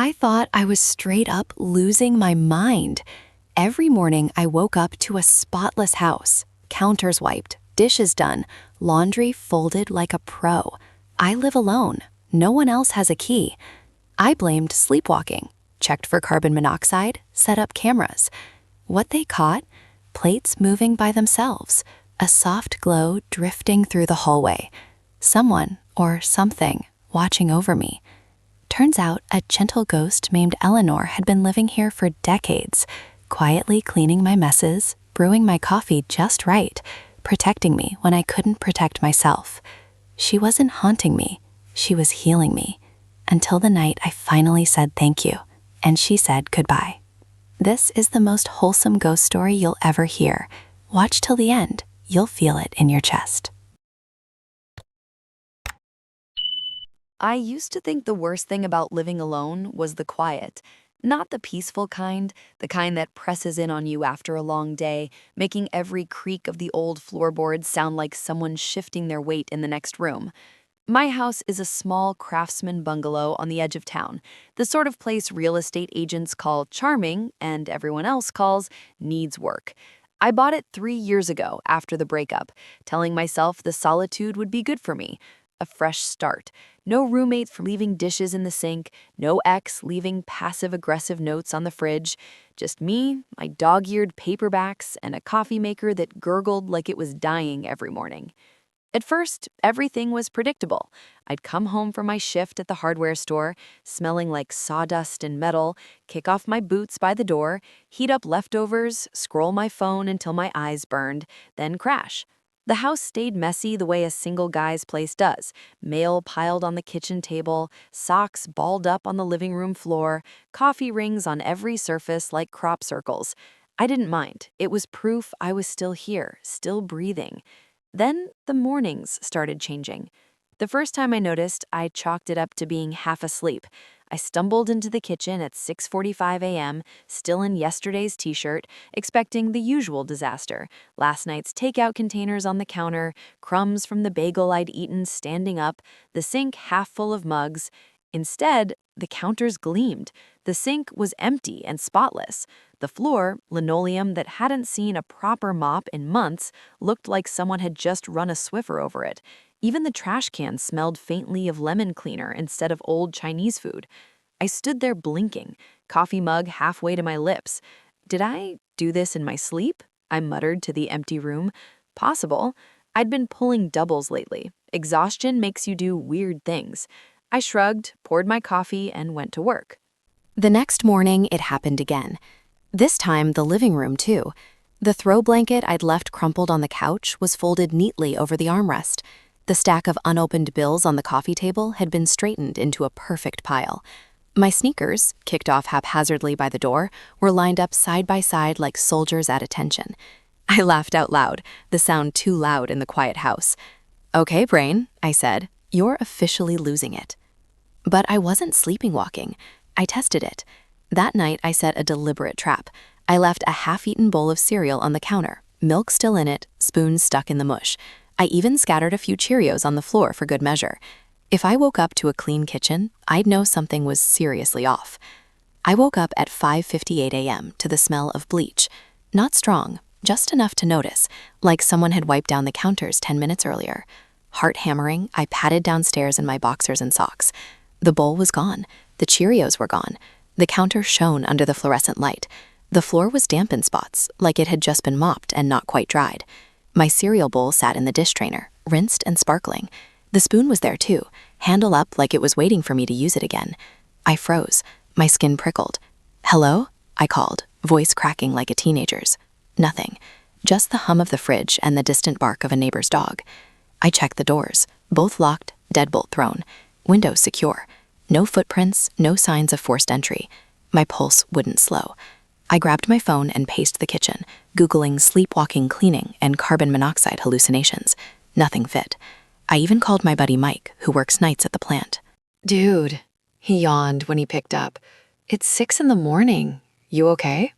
I thought I was straight up losing my mind. Every morning I woke up to a spotless house, counters wiped, dishes done, laundry folded like a pro. I live alone. No one else has a key. I blamed sleepwalking, checked for carbon monoxide, set up cameras. What they caught? Plates moving by themselves, a soft glow drifting through the hallway. Someone, or something, watching over me. Turns out a gentle ghost named Eleanor had been living here for decades, quietly cleaning my messes, brewing my coffee just right, protecting me when I couldn't protect myself. She wasn't haunting me, she was healing me, until the night I finally said thank you, and she said goodbye. This is the most wholesome ghost story you'll ever hear. Watch till the end, you'll feel it in your chest. I used to think the worst thing about living alone was the quiet. Not the peaceful kind, the kind that presses in on you after a long day, making every creak of the old floorboards sound like someone shifting their weight in the next room. My house is a small craftsman bungalow on the edge of town, the sort of place real estate agents call charming and everyone else calls needs work. I bought it 3 years ago after the breakup, telling myself the solitude would be good for me. A fresh start. No roommates leaving dishes in the sink, no ex leaving passive-aggressive notes on the fridge. Just me, my dog-eared paperbacks, and a coffee maker that gurgled like it was dying every morning. At first, everything was predictable. I'd come home from my shift at the hardware store, smelling like sawdust and metal, kick off my boots by the door, heat up leftovers, scroll my phone until my eyes burned, then crash. The house stayed messy the way a single guy's place does. Mail piled on the kitchen table, socks balled up on the living room floor, coffee rings on every surface like crop circles. I didn't mind. It was proof I was still here, still breathing. Then the mornings started changing. The first time I noticed, I chalked it up to being half asleep. I stumbled into the kitchen at 6:45 a.m., still in yesterday's t-shirt, expecting the usual disaster. Last night's takeout containers on the counter, crumbs from the bagel I'd eaten standing up, the sink half full of mugs. Instead, the counters gleamed. The sink was empty and spotless. The floor, linoleum that hadn't seen a proper mop in months, looked like someone had just run a Swiffer over it. Even the trash can smelled faintly of lemon cleaner instead of old Chinese food. I stood there blinking, coffee mug halfway to my lips. Did I do this in my sleep? I muttered to the empty room. Possible. I'd been pulling doubles lately. Exhaustion makes you do weird things. I shrugged, poured my coffee, and went to work. The next morning, it happened again. This time, the living room, too. The throw blanket I'd left crumpled on the couch was folded neatly over the armrest. The stack of unopened bills on the coffee table had been straightened into a perfect pile. My sneakers, kicked off haphazardly by the door, were lined up side by side like soldiers at attention. I laughed out loud, the sound too loud in the quiet house. "Okay, brain," I said, "you're officially losing it." But I wasn't sleeping-walking. I tested it. That night, I set a deliberate trap. I left a half-eaten bowl of cereal on the counter, milk still in it, spoons stuck in the mush. I even scattered a few Cheerios on the floor for good measure. If I woke up to a clean kitchen, I'd know something was seriously off. I woke up at 5:58 a.m. to the smell of bleach. Not strong, just enough to notice, like someone had wiped down the counters 10 minutes earlier. Heart hammering, I padded downstairs in my boxers and socks. The bowl was gone. The Cheerios were gone. The counter shone under the fluorescent light. The floor was damp in spots, like it had just been mopped and not quite dried. My cereal bowl sat in the dish strainer, rinsed and sparkling. The spoon was there too, handle up like it was waiting for me to use it again. I froze. My skin prickled. "Hello?" I called, voice cracking like a teenager's. Nothing. Just the hum of the fridge and the distant bark of a neighbor's dog. I checked the doors, both locked, deadbolt thrown. Windows secure. No footprints, no signs of forced entry. My pulse wouldn't slow. I grabbed my phone and paced the kitchen, Googling sleepwalking cleaning and carbon monoxide hallucinations. Nothing fit. I even called my buddy Mike, who works nights at the plant. "Dude," he yawned when he picked up. "It's 6 in the morning. You okay?"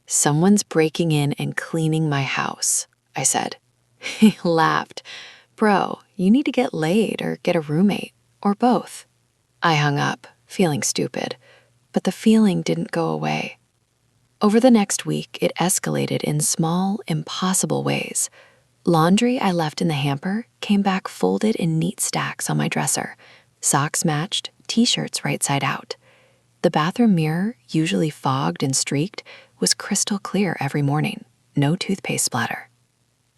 "Someone's breaking in and cleaning my house," I said. He laughed. "Bro, you need to get laid or get a roommate, or both." I hung up, feeling stupid. but the feeling didn't go away. Over the next week, it escalated in small, impossible ways. Laundry I left in the hamper came back folded in neat stacks on my dresser. Socks matched, t-shirts right side out. The bathroom mirror, usually fogged and streaked, was crystal clear every morning, no toothpaste splatter.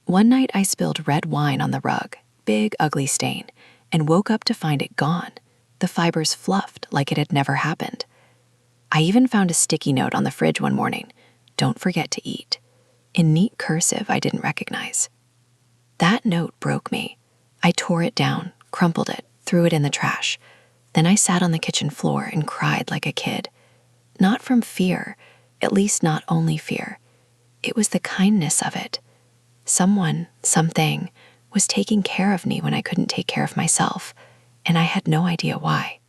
One night I spilled red wine on the rug, big ugly stain, and woke up to find it gone. The fibers fluffed like it had never happened. I even found a sticky note on the fridge one morning, "Don't forget to eat," in neat cursive I didn't recognize. That note broke me. I tore it down, crumpled it, threw it in the trash. Then I sat on the kitchen floor and cried like a kid. Not from fear, at least not only fear. It was the kindness of it. Someone, something, was taking care of me when I couldn't take care of myself, and I had no idea why.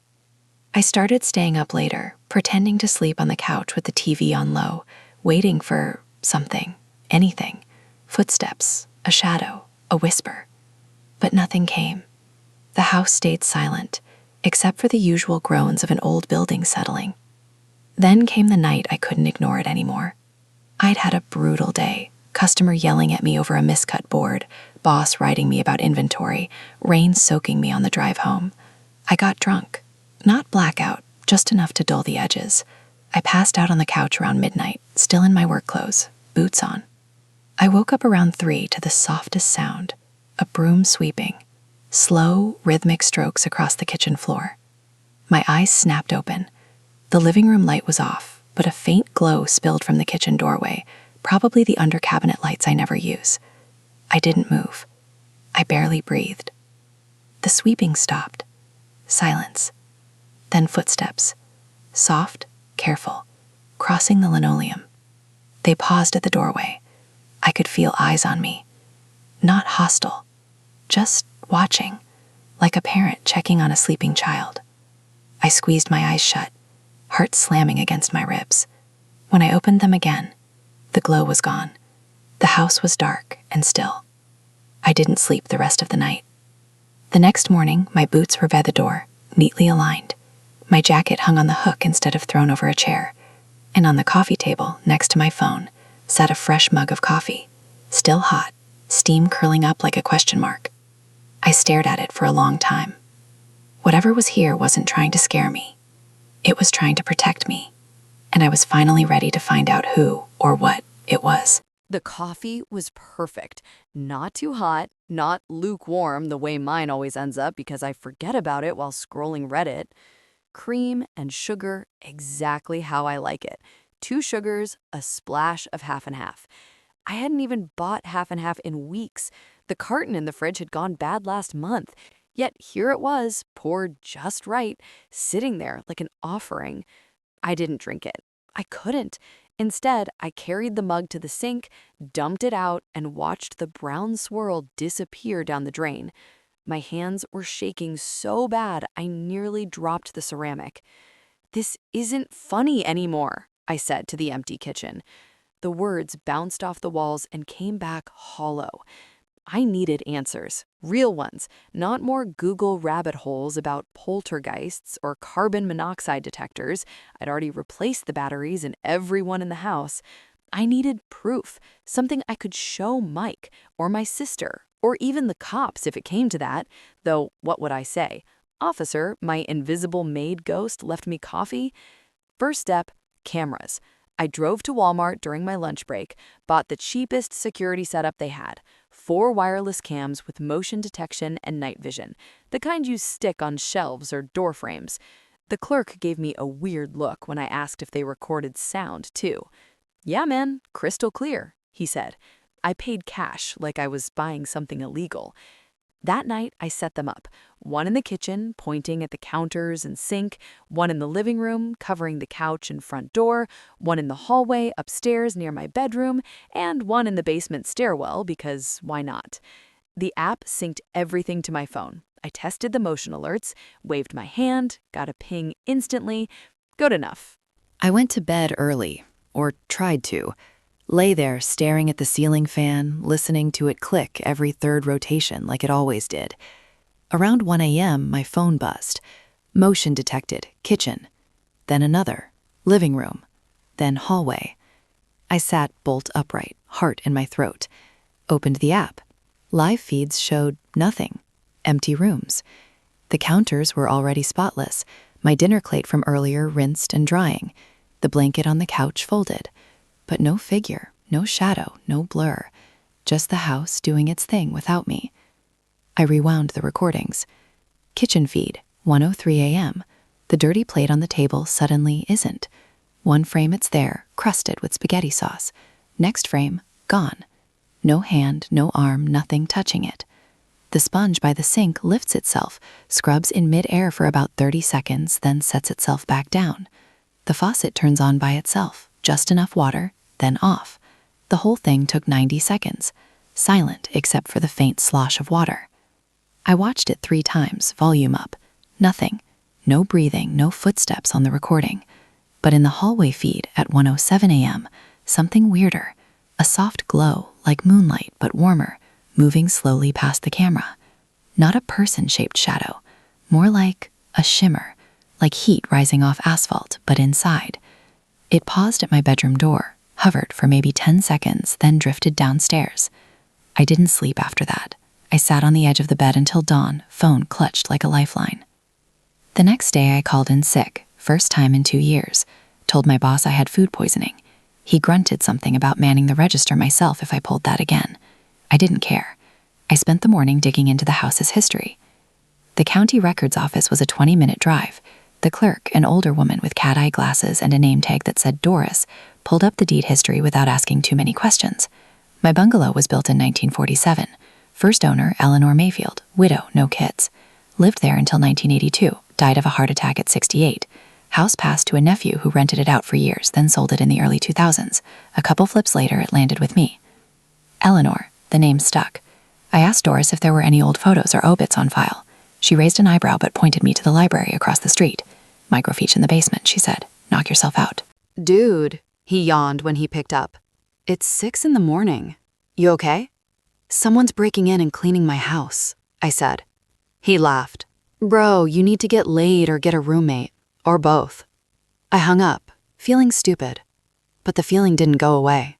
I started staying up later, pretending to sleep on the couch with the TV on low, waiting for something, anything, footsteps, a shadow, a whisper. But nothing came. The house stayed silent, except for the usual groans of an old building settling. Then came the night I couldn't ignore it anymore. I'd had a brutal day, customer yelling at me over a miscut board, boss writing me about inventory, rain soaking me on the drive home. I got drunk. Not blackout, just enough to dull the edges. I passed out on the couch around midnight, still in my work clothes, boots on. I woke up around 3 to the softest sound, a broom sweeping, slow, rhythmic strokes across the kitchen floor. My eyes snapped open. The living room light was off, but a faint glow spilled from the kitchen doorway, probably the under cabinet lights I never use. I didn't move. I barely breathed. The sweeping stopped. Silence. Then footsteps. Soft, careful, crossing the linoleum. They paused at the doorway. I could feel eyes on me. Not hostile, just watching, like a parent checking on a sleeping child. I squeezed my eyes shut, heart slamming against my ribs. When I opened them again, the glow was gone. The house was dark and still. I didn't sleep the rest of the night. The next morning, my boots were by the door, neatly aligned. My jacket hung on the hook instead of thrown over a chair, and on the coffee table, next to my phone, sat a fresh mug of coffee, still hot, steam curling up like a question mark. I stared at it for a long time. Whatever was here wasn't trying to scare me. It was trying to protect me, and I was finally ready to find out who or what it was. The coffee was perfect. Not too hot, not lukewarm the way mine always ends up because I forget about it while scrolling Reddit. Cream and sugar exactly how I like it. 2 sugars, a splash of half and half. I hadn't even bought half and half in weeks. The carton in the fridge had gone bad last month. Yet here it was, poured just right, sitting there like an offering. I didn't drink it. I couldn't. Instead, I carried the mug to the sink, dumped it out, and watched the brown swirl disappear down the drain. My hands were shaking so bad I nearly dropped the ceramic. "This isn't funny anymore," I said to the empty kitchen. The words bounced off the walls and came back hollow. I needed answers, real ones, not more Google rabbit holes about poltergeists or carbon monoxide detectors. I'd already replaced the batteries in everyone in the house. I needed proof, something I could show Mike or my sister or even the cops if it came to that, though what would I say? "Officer, my invisible maid ghost left me coffee." First step, cameras. I drove to Walmart during my lunch break, bought the cheapest security setup they had, 4 wireless cams with motion detection and night vision, the kind you stick on shelves or door frames. The clerk gave me a weird look when I asked if they recorded sound, too. "Yeah, man, crystal clear," he said. I paid cash like I was buying something illegal. That night, I set them up. One in the kitchen, pointing at the counters and sink, one in the living room, covering the couch and front door, one in the hallway upstairs near my bedroom, and one in the basement stairwell because why not? The app synced everything to my phone. I tested the motion alerts, waved my hand, got a ping instantly. Good enough. I went to bed early, or tried to. Lay there staring at the ceiling fan, listening to it click every third rotation like it always did. Around 1 a.m., my phone buzzed. Motion detected, kitchen. Then another, living room, then hallway. I sat bolt upright, heart in my throat. Opened the app. Live feeds showed nothing. Empty rooms. The counters were already spotless, my dinner plate from earlier rinsed and drying, the blanket on the couch folded. But no figure, no shadow, no blur. Just the house doing its thing without me. I rewound the recordings. Kitchen feed, 1:03 a.m. The dirty plate on the table suddenly isn't. One frame it's there, crusted with spaghetti sauce. Next frame, gone. No hand, no arm, nothing touching it. The sponge by the sink lifts itself, scrubs in mid-air for about 30 seconds, then sets itself back down. The faucet turns on by itself, just enough water, then off. The whole thing took 90 seconds, silent except for the faint slosh of water. I watched it 3 times, volume up. Nothing. No breathing, no footsteps on the recording. But in the hallway feed at 1:07 a.m., something weirder. A soft glow, like moonlight, but warmer, moving slowly past the camera. Not a person-shaped shadow, more like a shimmer, like heat rising off asphalt, but inside. It paused at my bedroom door, hovered for maybe 10 seconds, then drifted downstairs. I didn't sleep after that. I sat on the edge of the bed until dawn, phone clutched like a lifeline. The next day I called in sick, first time in 2 years. Told my boss I had food poisoning. He grunted something about manning the register myself if I pulled that again. I didn't care. I spent the morning digging into the house's history. The county records office was a 20-minute drive. The clerk, an older woman with cat-eye glasses and a name tag that said Doris, pulled up the deed history without asking too many questions. My bungalow was built in 1947. First owner, Eleanor Mayfield, widow, no kids. Lived there until 1982, died of a heart attack at 68. House passed to a nephew who rented it out for years, then sold it in the early 2000s. A couple flips later, it landed with me. Eleanor, the name stuck. I asked Doris if there were any old photos or obits on file. She raised an eyebrow but pointed me to the library across the street. Microfiche in the basement, she said. Knock yourself out. Dude, he yawned when he picked up. It's 6 in the morning. You okay? Someone's breaking in and cleaning my house, I said. He laughed. Bro, you need to get laid or get a roommate. Or both. I hung up, feeling stupid. But the feeling didn't go away.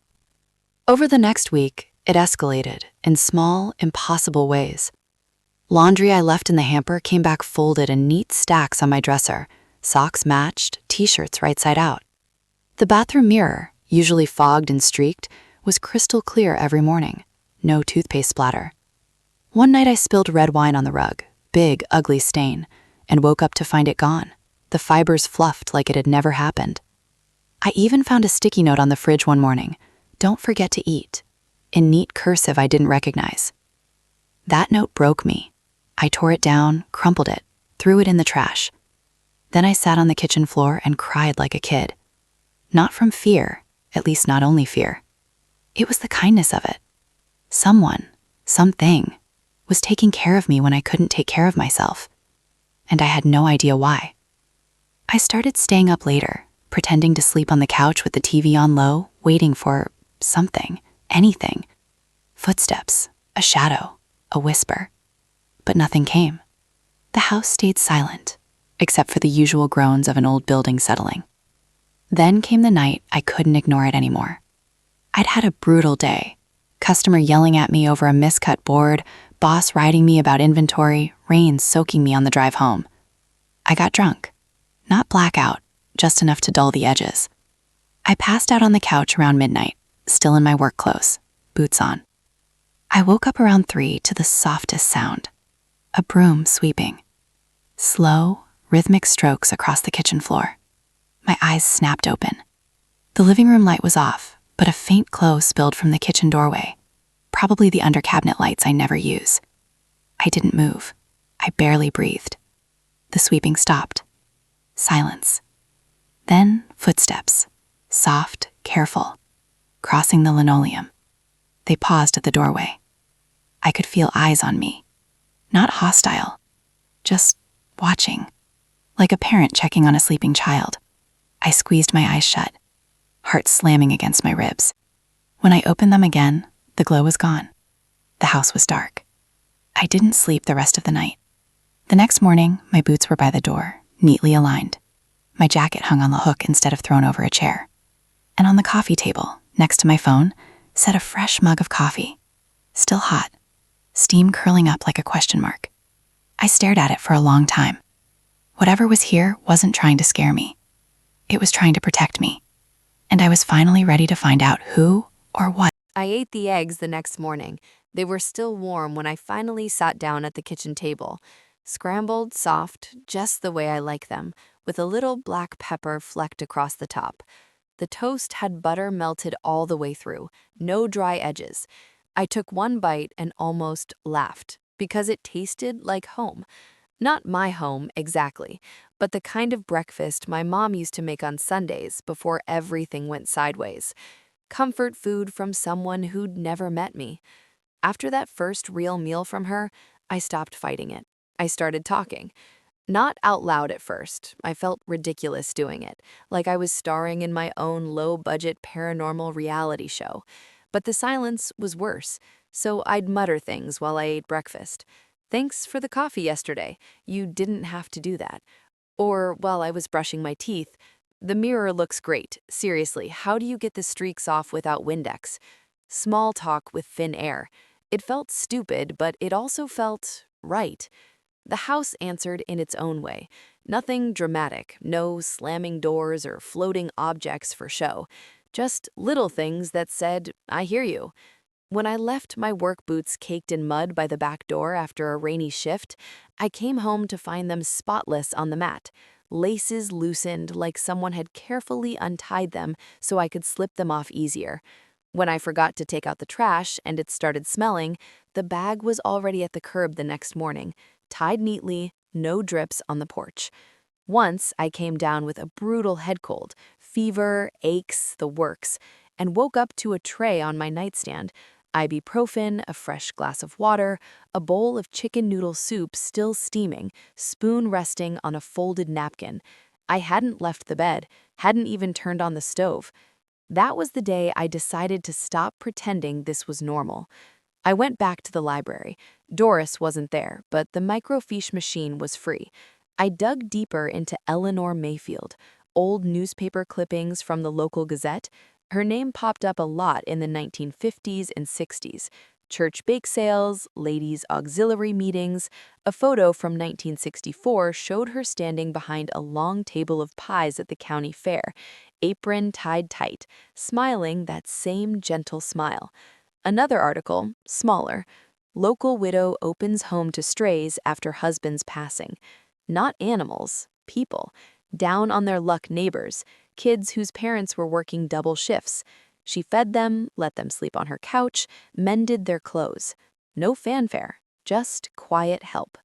Over the next week, it escalated in small, impossible ways. Laundry I left in the hamper came back folded in neat stacks on my dresser. Socks matched, t-shirts right side out. The bathroom mirror, usually fogged and streaked, was crystal clear every morning. No toothpaste splatter. One night I spilled red wine on the rug, big, ugly stain, and woke up to find it gone. The fibers fluffed like it had never happened. I even found a sticky note on the fridge one morning. Don't forget to eat. In neat cursive I didn't recognize. That note broke me. I tore it down, crumpled it, threw it in the trash. Then I sat on the kitchen floor and cried like a kid. Not from fear, at least not only fear. It was the kindness of it. Someone, something, was taking care of me when I couldn't take care of myself. And I had no idea why. I started staying up later, pretending to sleep on the couch with the TV on low, waiting for something, anything. Footsteps, a shadow, a whisper. But nothing came. The house stayed silent, except for the usual groans of an old building settling. Then came the night I couldn't ignore it anymore. I'd had a brutal day. Customer yelling at me over a miscut board, boss writing me about inventory, rain soaking me on the drive home. I got drunk. Not blackout, just enough to dull the edges. I passed out on the couch around midnight, still in my work clothes, boots on. I woke up around 3 to the softest sound. A broom sweeping. Slow, rhythmic strokes across the kitchen floor. My eyes snapped open. The living room light was off, but a faint glow spilled from the kitchen doorway. Probably the under-cabinet lights I never use. I didn't move. I barely breathed. The sweeping stopped. Silence. Then footsteps. Soft, careful. Crossing the linoleum. They paused at the doorway. I could feel eyes on me. Not hostile. Just watching. Like a parent checking on a sleeping child. I squeezed my eyes shut. Heart slamming against my ribs. When I opened them again, the glow was gone. The house was dark. I didn't sleep the rest of the night. The next morning, my boots were by the door, neatly aligned. My jacket hung on the hook instead of thrown over a chair. And on the coffee table, next to my phone, sat a fresh mug of coffee. Still hot, steam curling up like a question mark. I stared at it for a long time. Whatever was here wasn't trying to scare me. It was trying to protect me. And I was finally ready to find out who or what. I ate the eggs the next morning. They were still warm when I finally sat down at the kitchen table. Scrambled, soft, just the way I like them, with a little black pepper flecked across the top. The toast had butter melted all the way through, no dry edges. I took one bite and almost laughed, because it tasted like home. Not my home, exactly, but the kind of breakfast my mom used to make on Sundays before everything went sideways. Comfort food from someone who'd never met me. After that first real meal from her, I stopped fighting it. I started talking. Not out loud at first. I felt ridiculous doing it, like I was starring in my own low-budget paranormal reality show. But the silence was worse, so I'd mutter things while I ate breakfast. "Thanks for the coffee yesterday. You didn't have to do that." Or while I was brushing my teeth, "The mirror looks great. Seriously, how do you get the streaks off without Windex?" Small talk with thin air. It felt stupid, but it also felt right. The house answered in its own way. Nothing dramatic, no slamming doors or floating objects for show. Just little things that said, "I hear you." When I left my work boots caked in mud by the back door after a rainy shift, I came home to find them spotless on the mat. Laces loosened like someone had carefully untied them so I could slip them off easier. When I forgot to take out the trash and it started smelling, the bag was already at the curb the next morning, tied neatly, no drips on the porch. Once I came down with a brutal head cold, fever, aches, the works, and woke up to a tray on my nightstand, ibuprofen, a fresh glass of water, a bowl of chicken noodle soup still steaming, spoon resting on a folded napkin. I hadn't left the bed, hadn't even turned on the stove. That was the day I decided to stop pretending this was normal. I went back to the library. Doris wasn't there, but the microfiche machine was free. I dug deeper into Eleanor Mayfield, old newspaper clippings from the local Gazette. Her name popped up a lot in the 1950s and 60s. Church bake sales, ladies' auxiliary meetings. A photo from 1964 showed her standing behind a long table of pies at the county fair, apron tied tight, smiling that same gentle smile. Another article, smaller, "Local widow opens home to strays after husband's passing." Not animals, people. Down on their luck neighbors, kids whose parents were working double shifts. She fed them, let them sleep on her couch, mended their clothes. No fanfare, just quiet help.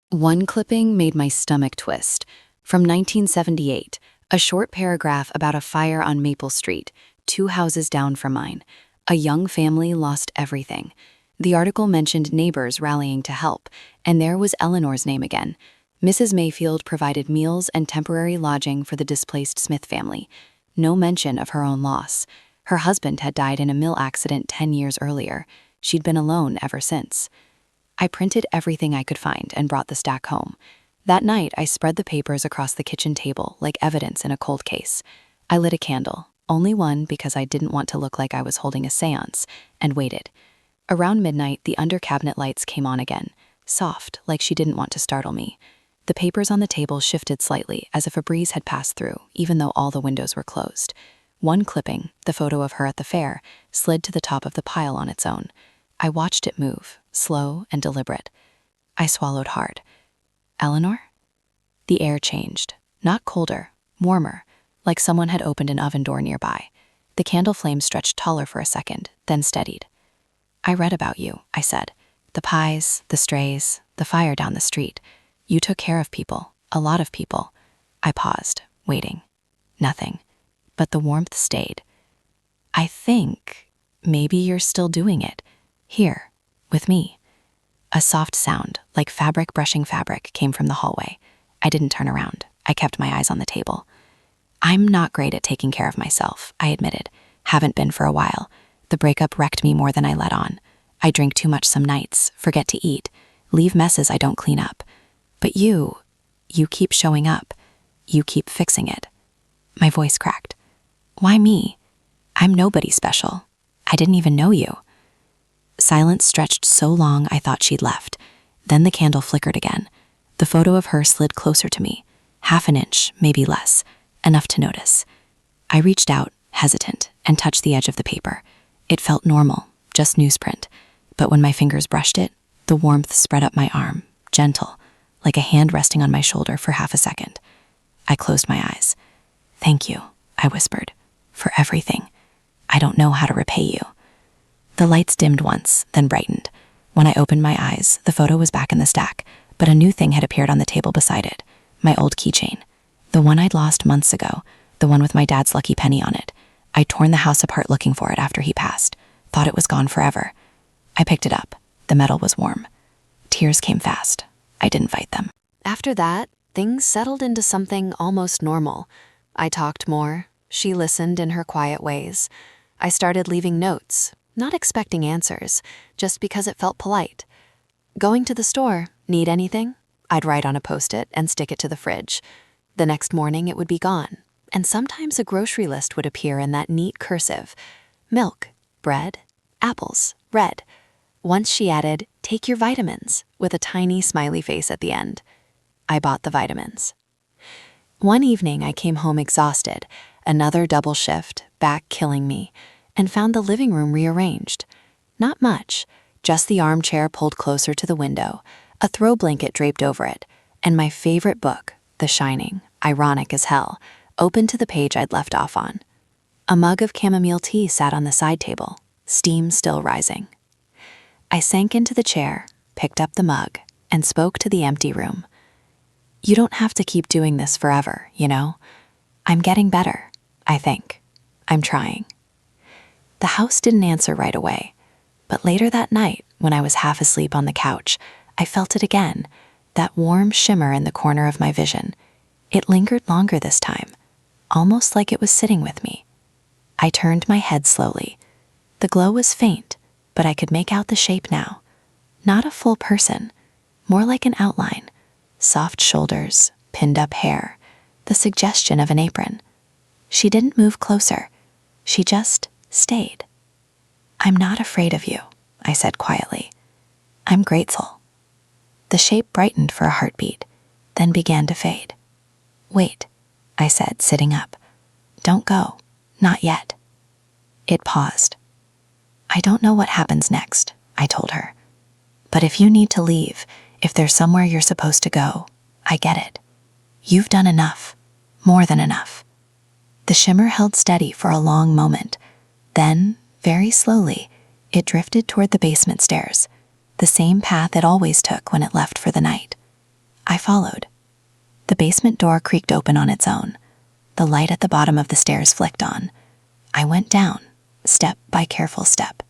One clipping made my stomach twist. From 1978, a short paragraph about a fire on Maple Street, 2 houses down from mine. A young family lost everything. The article mentioned neighbors rallying to help, and there was Eleanor's name again. Mrs. Mayfield provided meals and temporary lodging for the displaced Smith family. No mention of her own loss. Her husband had died in a mill accident 10 years earlier. She'd been alone ever since. I printed everything I could find and brought the stack home. That night, I spread the papers across the kitchen table like evidence in a cold case. I lit a candle, only one because I didn't want to look like I was holding a seance, and waited. Around midnight, the under-cabinet lights came on again, soft, like she didn't want to startle me. The papers on the table shifted slightly, as if a breeze had passed through, even though all the windows were closed. One clipping, the photo of her at the fair, slid to the top of the pile on its own. I watched it move, slow and deliberate. I swallowed hard. Eleanor? The air changed, not colder, warmer, like someone had opened an oven door nearby. The candle flame stretched taller for a second, then steadied. "I read about you," I said. "The pies, the strays, the fire down the street. You took care of people, a lot of people." I paused, waiting. Nothing. But the warmth stayed. "I think maybe you're still doing it. Here, with me." A soft sound, like fabric brushing fabric, came from the hallway. I didn't turn around. I kept my eyes on the table. "I'm not great at taking care of myself," I admitted. "Haven't been for a while. The breakup wrecked me more than I let on. I drink too much some nights, forget to eat, leave messes I don't clean up. But you keep showing up. You keep fixing it. My voice cracked. Why me? I'm nobody special. I didn't even know you. Silence stretched so long I thought she'd left. Then the candle flickered again. The photo of her slid closer to me, half an inch, maybe less, enough to notice. I reached out, hesitant, and touched the edge of the paper. It felt normal, just newsprint. But when my fingers brushed it, the warmth spread up my arm, gentle, like a hand resting on my shoulder for half a second. I closed my eyes. Thank you, I whispered, for everything. I don't know how to repay you. The lights dimmed once, then brightened. When I opened my eyes, the photo was back in the stack, but a new thing had appeared on the table beside it. My old keychain. The one I'd lost months ago, the one with my dad's lucky penny on it. I'd torn the house apart looking for it after he passed. Thought it was gone forever. I picked it up. The metal was warm. Tears came fast. I didn't fight them. After that, things settled into something almost normal. I talked more. She listened in her quiet ways. I started leaving notes, not expecting answers, just because it felt polite. Going to the store, need anything? I'd write on a Post-it and stick it to the fridge. The next morning it would be gone, and sometimes a grocery list would appear in that neat cursive. Milk, bread, apples, red. Once she added, take your vitamins, with a tiny smiley face at the end. I bought the vitamins. One evening I came home exhausted, another double shift, back killing me, and found the living room rearranged. Not much, just the armchair pulled closer to the window, a throw blanket draped over it, and my favorite book, The Shining, ironic as hell, open to the page I'd left off on. A mug of chamomile tea sat on the side table, steam still rising. I sank into the chair, picked up the mug, and spoke to the empty room. You don't have to keep doing this forever, you know? I'm getting better, I think. I'm trying. The house didn't answer right away, but later that night, when I was half asleep on the couch, I felt it again, that warm shimmer in the corner of my vision. It lingered longer this time, almost like it was sitting with me. I turned my head slowly. The glow was faint, but I could make out the shape now. Not a full person, more like an outline. Soft shoulders, pinned up hair, the suggestion of an apron. She didn't move closer. She just stayed. I'm not afraid of you, I said quietly. I'm grateful. The shape brightened for a heartbeat, then began to fade. Wait, I said, sitting up. Don't go, not yet. It paused. I don't know what happens next, I told her. But if you need to leave, if there's somewhere you're supposed to go, I get it. You've done enough, more than enough. The shimmer held steady for a long moment. Then, very slowly, it drifted toward the basement stairs, the same path it always took when it left for the night. I followed. The basement door creaked open on its own. The light at the bottom of the stairs flicked on. I went down, step by careful step.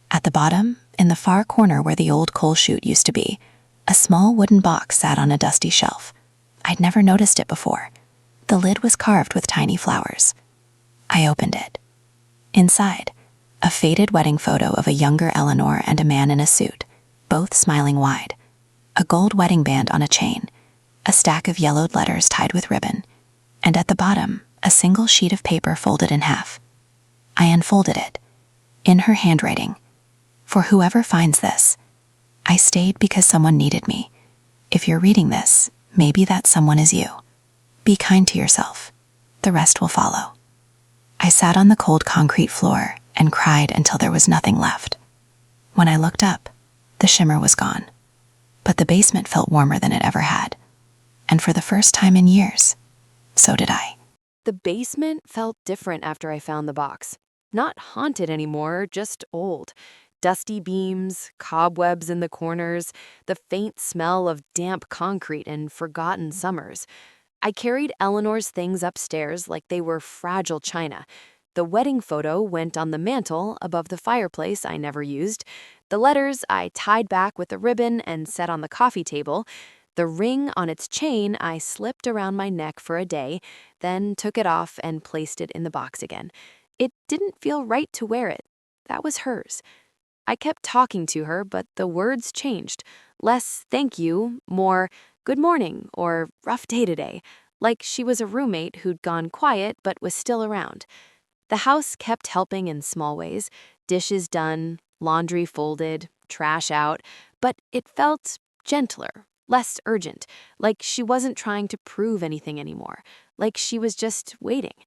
At the bottom, in the far corner where the old coal chute used to be, a small wooden box sat on a dusty shelf. I'd never noticed it before. The lid was carved with tiny flowers. I opened it. Inside, a faded wedding photo of a younger Eleanor and a man in a suit, both smiling wide. A gold wedding band on a chain, a stack of yellowed letters tied with ribbon, and at the bottom, a single sheet of paper folded in half. I unfolded it. In her handwriting, for whoever finds this, I stayed because someone needed me. If you're reading this, maybe that someone is you. Be kind to yourself. The rest will follow. I sat on the cold concrete floor and cried until there was nothing left. When I looked up, the shimmer was gone. But the basement felt warmer than it ever had. And for the first time in years, so did I. The basement felt different after I found the box. Not haunted anymore, just old. Dusty beams, cobwebs in the corners, the faint smell of damp concrete and forgotten summers. I carried Eleanor's things upstairs like they were fragile china. The wedding photo went on the mantel above the fireplace I never used. The letters I tied back with a ribbon and set on the coffee table. The ring on its chain I slipped around my neck for a day, then took it off and placed it in the box again. It didn't feel right to wear it. That was hers. I kept talking to her, but the words changed. Less thank you, more good morning or rough day today. like she was a roommate who'd gone quiet but was still around. The house kept helping in small ways, dishes done, laundry folded, trash out, but it felt gentler, less urgent, like she wasn't trying to prove anything anymore, like she was just waiting.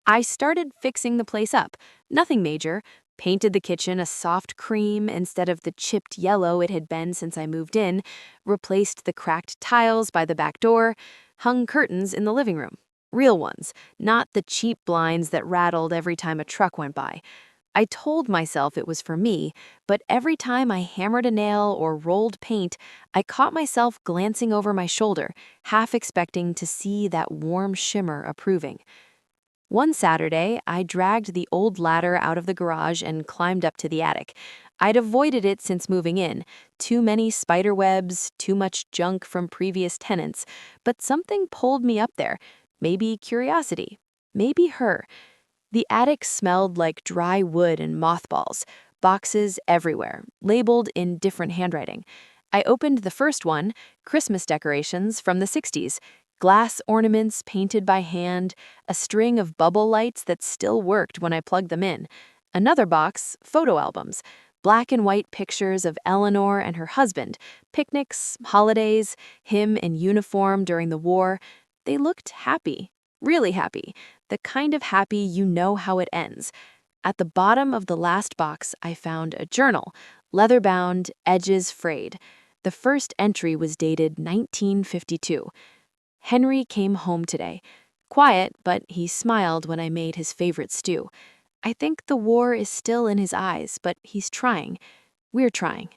I started fixing the place up, nothing major, painted the kitchen a soft cream instead of the chipped yellow it had been since I moved in, replaced the cracked tiles by the back door, hung curtains in the living room. Real ones, not the cheap blinds that rattled every time a truck went by. I told myself it was for me, but every time I hammered a nail or rolled paint, I caught myself glancing over my shoulder, half expecting to see that warm shimmer approving. One Saturday, I dragged the old ladder out of the garage and climbed up to the attic. I'd avoided it since moving in. Too many spider webs, too much junk from previous tenants, but something pulled me up there. Maybe curiosity, maybe her. The attic smelled like dry wood and mothballs, boxes everywhere, labeled in different handwriting. I opened the first one, Christmas decorations from the 60s, glass ornaments painted by hand, a string of bubble lights that still worked when I plugged them in. Another box, photo albums, black and white pictures of Eleanor and her husband, picnics, holidays, him in uniform during the war. They looked happy, really happy, the kind of happy you know how it ends. At the bottom of the last box, I found a journal, leather-bound, edges frayed. The first entry was dated 1952. Henry came home today. Quiet, but he smiled when I made his favorite stew. I think the war is still in his eyes, but he's trying. We're trying.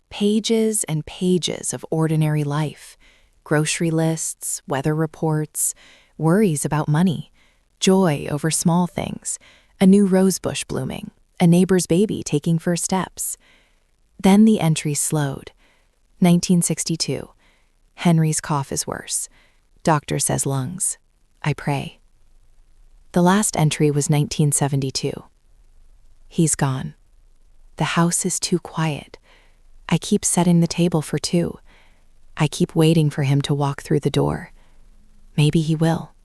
Pages and pages of ordinary life. Grocery lists, weather reports, worries about money, joy over small things, a new rose bush blooming, a neighbor's baby taking first steps. Then the entry slowed. 1962. Henry's cough is worse. Doctor says lungs. I pray. The last entry was 1972. He's gone. The house is too quiet. I keep setting the table for two. I keep waiting for him to walk through the door. Maybe he will.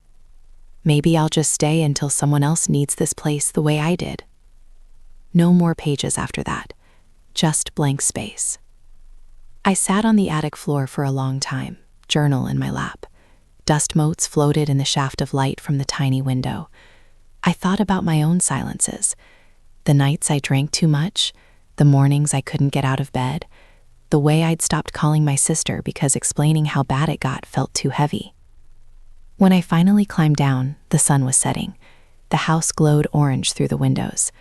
Maybe I'll just stay until someone else needs this place the way I did. No more pages after that. Just blank space. I sat on the attic floor for a long time, journal in my lap. Dust motes floated in the shaft of light from the tiny window. I thought about my own silences. The nights I drank too much, the mornings I couldn't get out of bed, the way I'd stopped calling my sister because explaining how bad it got felt too heavy. When I finally climbed down, the sun was setting. The house glowed orange through the windows.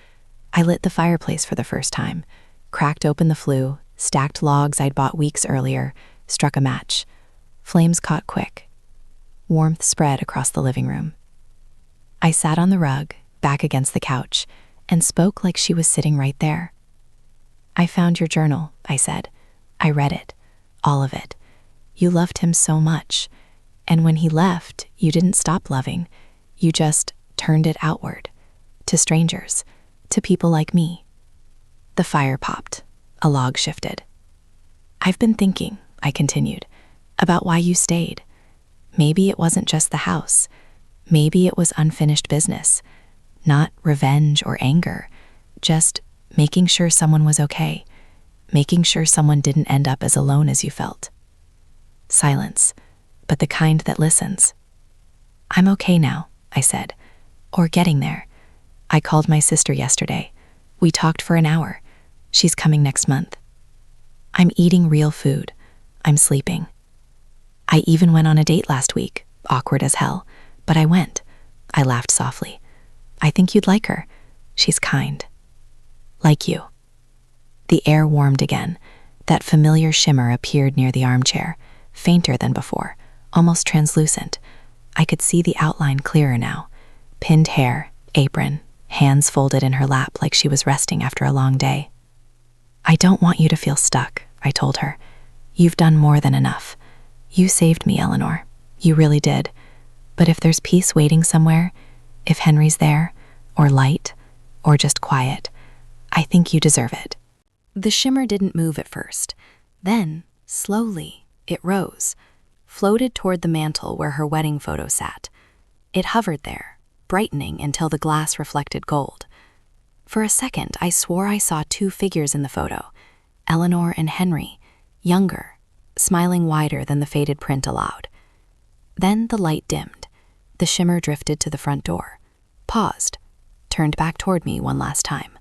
I lit the fireplace for the first time, cracked open the flue, stacked logs I'd bought weeks earlier, struck a match. Flames caught quick. Warmth spread across the living room. I sat on the rug, back against the couch, and spoke like she was sitting right there. I found your journal, I said. I read it, all of it. You loved him so much. And when he left, you didn't stop loving. You just turned it outward, to strangers, to people like me. The fire popped. A log shifted. I've been thinking, I continued, about why you stayed. Maybe it wasn't just the house. Maybe it was unfinished business. Not revenge or anger, just making sure someone was okay, making sure someone didn't end up as alone as you felt. Silence, but the kind that listens. I'm okay now, I said, or getting there. I called my sister yesterday. We talked for an hour. She's coming next month. I'm eating real food. I'm sleeping. I even went on a date last week, awkward as hell, but I went. I laughed softly. I think you'd like her. She's kind. Like you. The air warmed again. That familiar shimmer appeared near the armchair, fainter than before, almost translucent. I could see the outline clearer now. Pinned hair, apron, hands folded in her lap like she was resting after a long day. I don't want you to feel stuck, I told her. You've done more than enough. You saved me, Eleanor. You really did. But if there's peace waiting somewhere, if Henry's there, or light, or just quiet, I think you deserve it. The shimmer didn't move at first. Then, slowly, it rose. floated toward the mantel where her wedding photo sat. It hovered there, brightening until the glass reflected gold. For a second, I swore I saw two figures in the photo, Eleanor and Henry, younger, smiling wider than the faded print allowed. Then the light dimmed. The shimmer drifted to the front door, paused, turned back toward me one last time.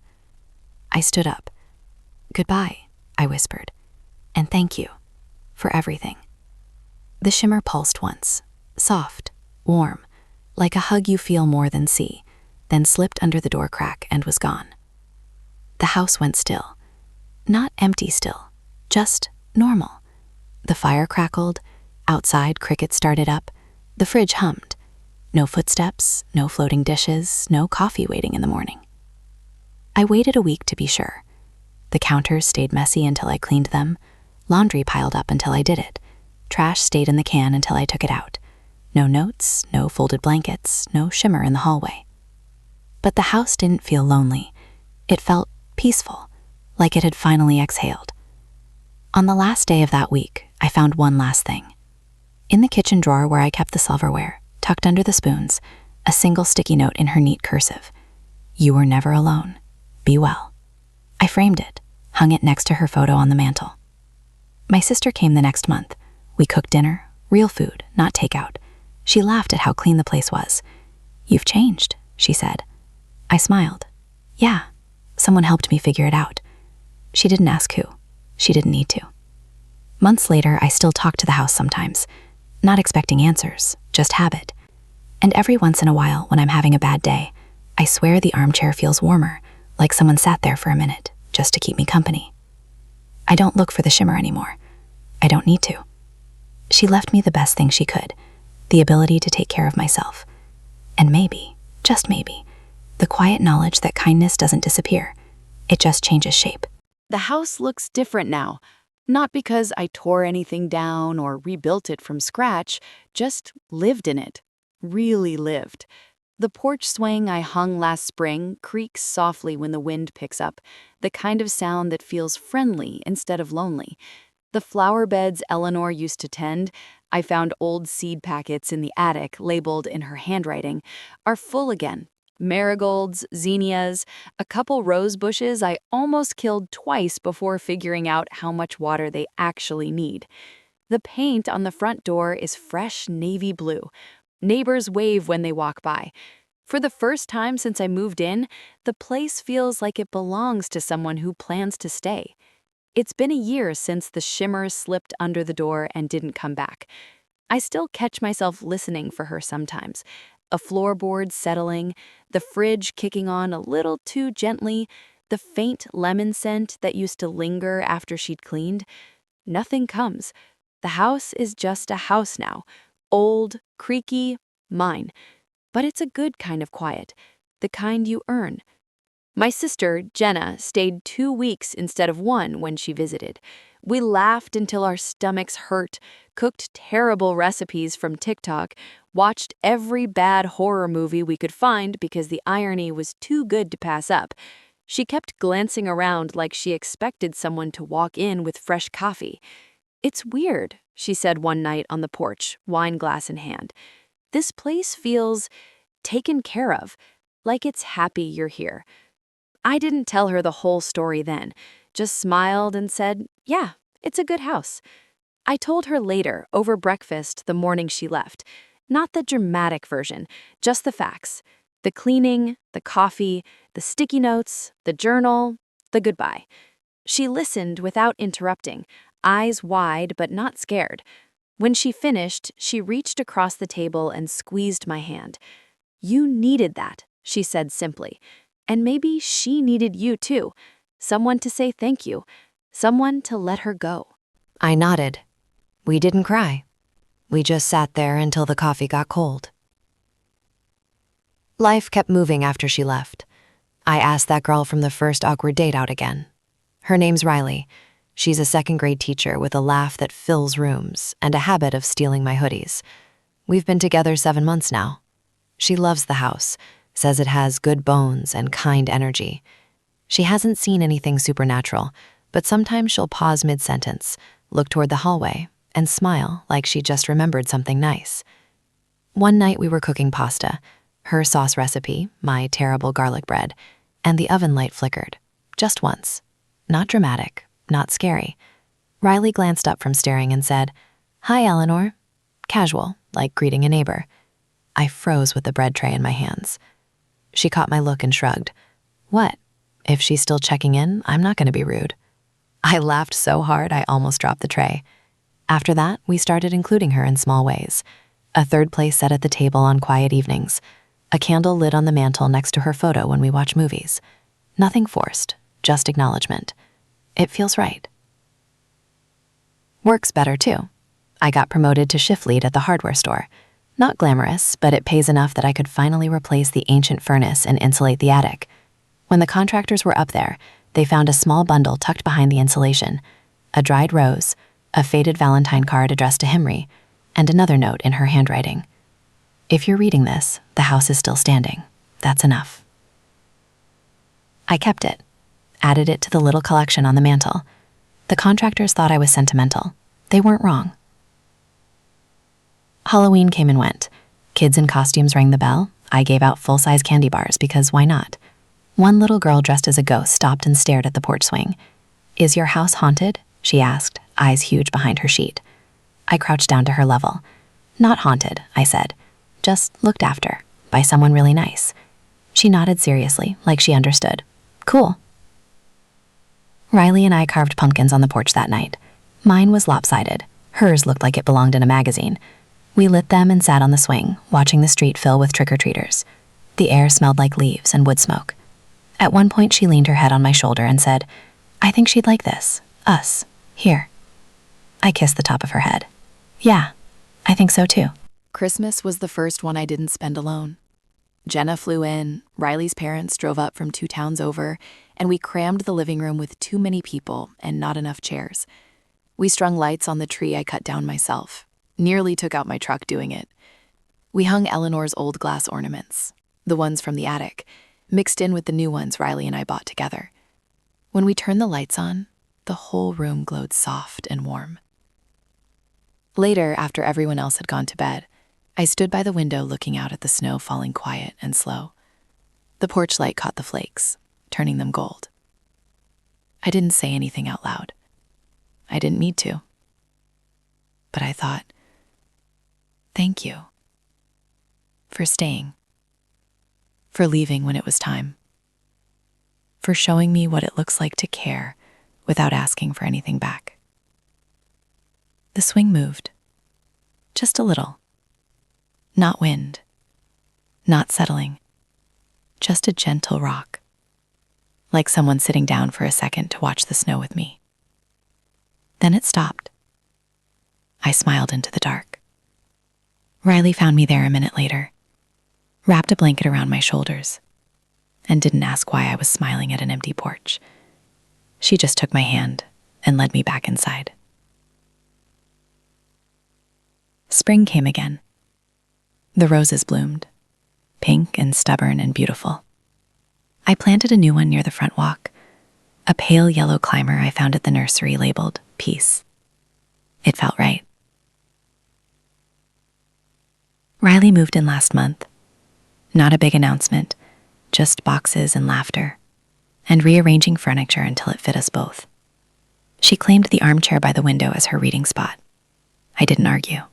I stood up. "Goodbye," I whispered, "and thank you for everything." The shimmer pulsed once, soft, warm, like a hug you feel more than see, then slipped under the door crack and was gone. The house went still. Not empty still, just normal. The fire crackled, outside crickets started up, the fridge hummed. No footsteps, no floating dishes, no coffee waiting in the morning. I waited a week to be sure. The counters stayed messy until I cleaned them, laundry piled up until I did it, trash stayed in the can until I took it out. No notes, no folded blankets, no shimmer in the hallway. But the house didn't feel lonely. It felt peaceful, like it had finally exhaled. On the last day of that week, I found one last thing. In the kitchen drawer where I kept the silverware, tucked under the spoons, a single sticky note in her neat cursive. "You were never alone. Be well." I framed it, hung it next to her photo on the mantel. My sister came the next month. We cooked dinner, real food, not takeout. She laughed at how clean the place was. "You've changed," she said. I smiled. "Yeah, someone helped me figure it out." She didn't ask who. She didn't need to. Months later, I still talk to the house sometimes, not expecting answers, just habit. And every once in a while, when I'm having a bad day, I swear the armchair feels warmer, like someone sat there for a minute, just to keep me company. I don't look for the shimmer anymore. I don't need to. She left me the best thing she could, the ability to take care of myself. And maybe, just maybe, the quiet knowledge that kindness doesn't disappear. It just changes shape. The house looks different now. Not because I tore anything down or rebuilt it from scratch, just lived in it. Really lived. The porch swing I hung last spring creaks softly when the wind picks up, the kind of sound that feels friendly instead of lonely. The flower beds Eleanor used to tend, I found old seed packets in the attic labeled in her handwriting, are full again. Marigolds, zinnias, a couple rose bushes I almost killed twice before figuring out how much water they actually need. The paint on the front door is fresh navy blue. Neighbors wave when they walk by. For the first time since I moved in, the place feels like it belongs to someone who plans to stay. It's been a year since the shimmer slipped under the door and didn't come back. I still catch myself listening for her sometimes. A floorboard settling, the fridge kicking on a little too gently, the faint lemon scent that used to linger after she'd cleaned. Nothing comes. The house is just a house now. Old, creaky, mine. But it's a good kind of quiet, the kind you earn. My sister, Jenna, stayed 2 weeks instead of 1 when she visited. We laughed until our stomachs hurt, cooked terrible recipes from TikTok, watched every bad horror movie we could find because the irony was too good to pass up. She kept glancing around like she expected someone to walk in with fresh coffee. "It's weird," she said one night on the porch, wine glass in hand. "This place feels taken care of, like it's happy you're here." I didn't tell her the whole story then, just smiled and said, "Yeah, it's a good house." I told her later, over breakfast the morning she left. Not the dramatic version, just the facts. The cleaning, the coffee, the sticky notes, the journal, the goodbye. She listened without interrupting, eyes wide but not scared. When she finished, she reached across the table and squeezed my hand. "You needed that," she said simply. And maybe she needed you too. Someone to say thank you. Someone to let her go. I nodded. We didn't cry. We just sat there until the coffee got cold. Life kept moving after she left. I asked that girl from the first awkward date out again. Her name's Riley. She's a second-grade teacher with a laugh that fills rooms and a habit of stealing my hoodies. We've been together 7 months now. She loves the house, says it has good bones and kind energy. She hasn't seen anything supernatural, but sometimes she'll pause mid-sentence, look toward the hallway, and smile like she just remembered something nice. One night we were cooking pasta, her sauce recipe, my terrible garlic bread, and the oven light flickered. Just once. Not dramatic, not scary. Riley glanced up from staring and said, "Hi, Eleanor." Casual, like greeting a neighbor. I froze with the bread tray in my hands. She caught my look and shrugged. "What? If she's still checking in, I'm not going to be rude." I laughed so hard I almost dropped the tray. After that, we started including her in small ways. A third place set at the table on quiet evenings. A candle lit on the mantel next to her photo when we watch movies. Nothing forced, just acknowledgement. It feels right. Works better, too. I got promoted to shift lead at the hardware store. Not glamorous, but it pays enough that I could finally replace the ancient furnace and insulate the attic. When the contractors were up there, they found a small bundle tucked behind the insulation, a dried rose, a faded Valentine card addressed to Himri, and another note in her handwriting. "If you're reading this, the house is still standing. That's enough." I kept it, added it to the little collection on the mantel. The contractors thought I was sentimental. They weren't wrong. Halloween came and went. Kids in costumes rang the bell. I gave out full-size candy bars because why not? One little girl dressed as a ghost stopped and stared at the porch swing. "Is your house haunted?" she asked, eyes huge behind her sheet. I crouched down to her level. "Not haunted," I said. "Just looked after, by someone really nice." She nodded seriously, like she understood. "Cool." Riley and I carved pumpkins on the porch that night. Mine was lopsided. Hers looked like it belonged in a magazine. We lit them and sat on the swing, watching the street fill with trick-or-treaters. The air smelled like leaves and wood smoke. At one point, she leaned her head on my shoulder and said, "I think she'd like this. Us. Here." I kissed the top of her head. "Yeah, I think so too." Christmas was the first one I didn't spend alone. Jenna flew in, Riley's parents drove up from 2 towns over, and we crammed the living room with too many people and not enough chairs. We strung lights on the tree I cut down myself. Nearly took out my truck doing it. We hung Eleanor's old glass ornaments, the ones from the attic, mixed in with the new ones Riley and I bought together. When we turned the lights on, the whole room glowed soft and warm. Later, after everyone else had gone to bed, I stood by the window looking out at the snow falling quiet and slow. The porch light caught the flakes, turning them gold. I didn't say anything out loud. I didn't need to. But I thought, thank you. For staying. For leaving when it was time. For showing me what it looks like to care without asking for anything back. The swing moved. Just a little. Not wind. Not settling. Just a gentle rock. Like someone sitting down for a second to watch the snow with me. Then it stopped. I smiled into the dark. Riley found me there a minute later, wrapped a blanket around my shoulders, and didn't ask why I was smiling at an empty porch. She just took my hand and led me back inside. Spring came again. The roses bloomed, pink and stubborn and beautiful. I planted a new one near the front walk, a pale yellow climber I found at the nursery labeled Peace. It felt right. Riley moved in last month. Not a big announcement, just boxes and laughter, and rearranging furniture until it fit us both. She claimed the armchair by the window as her reading spot. I didn't argue.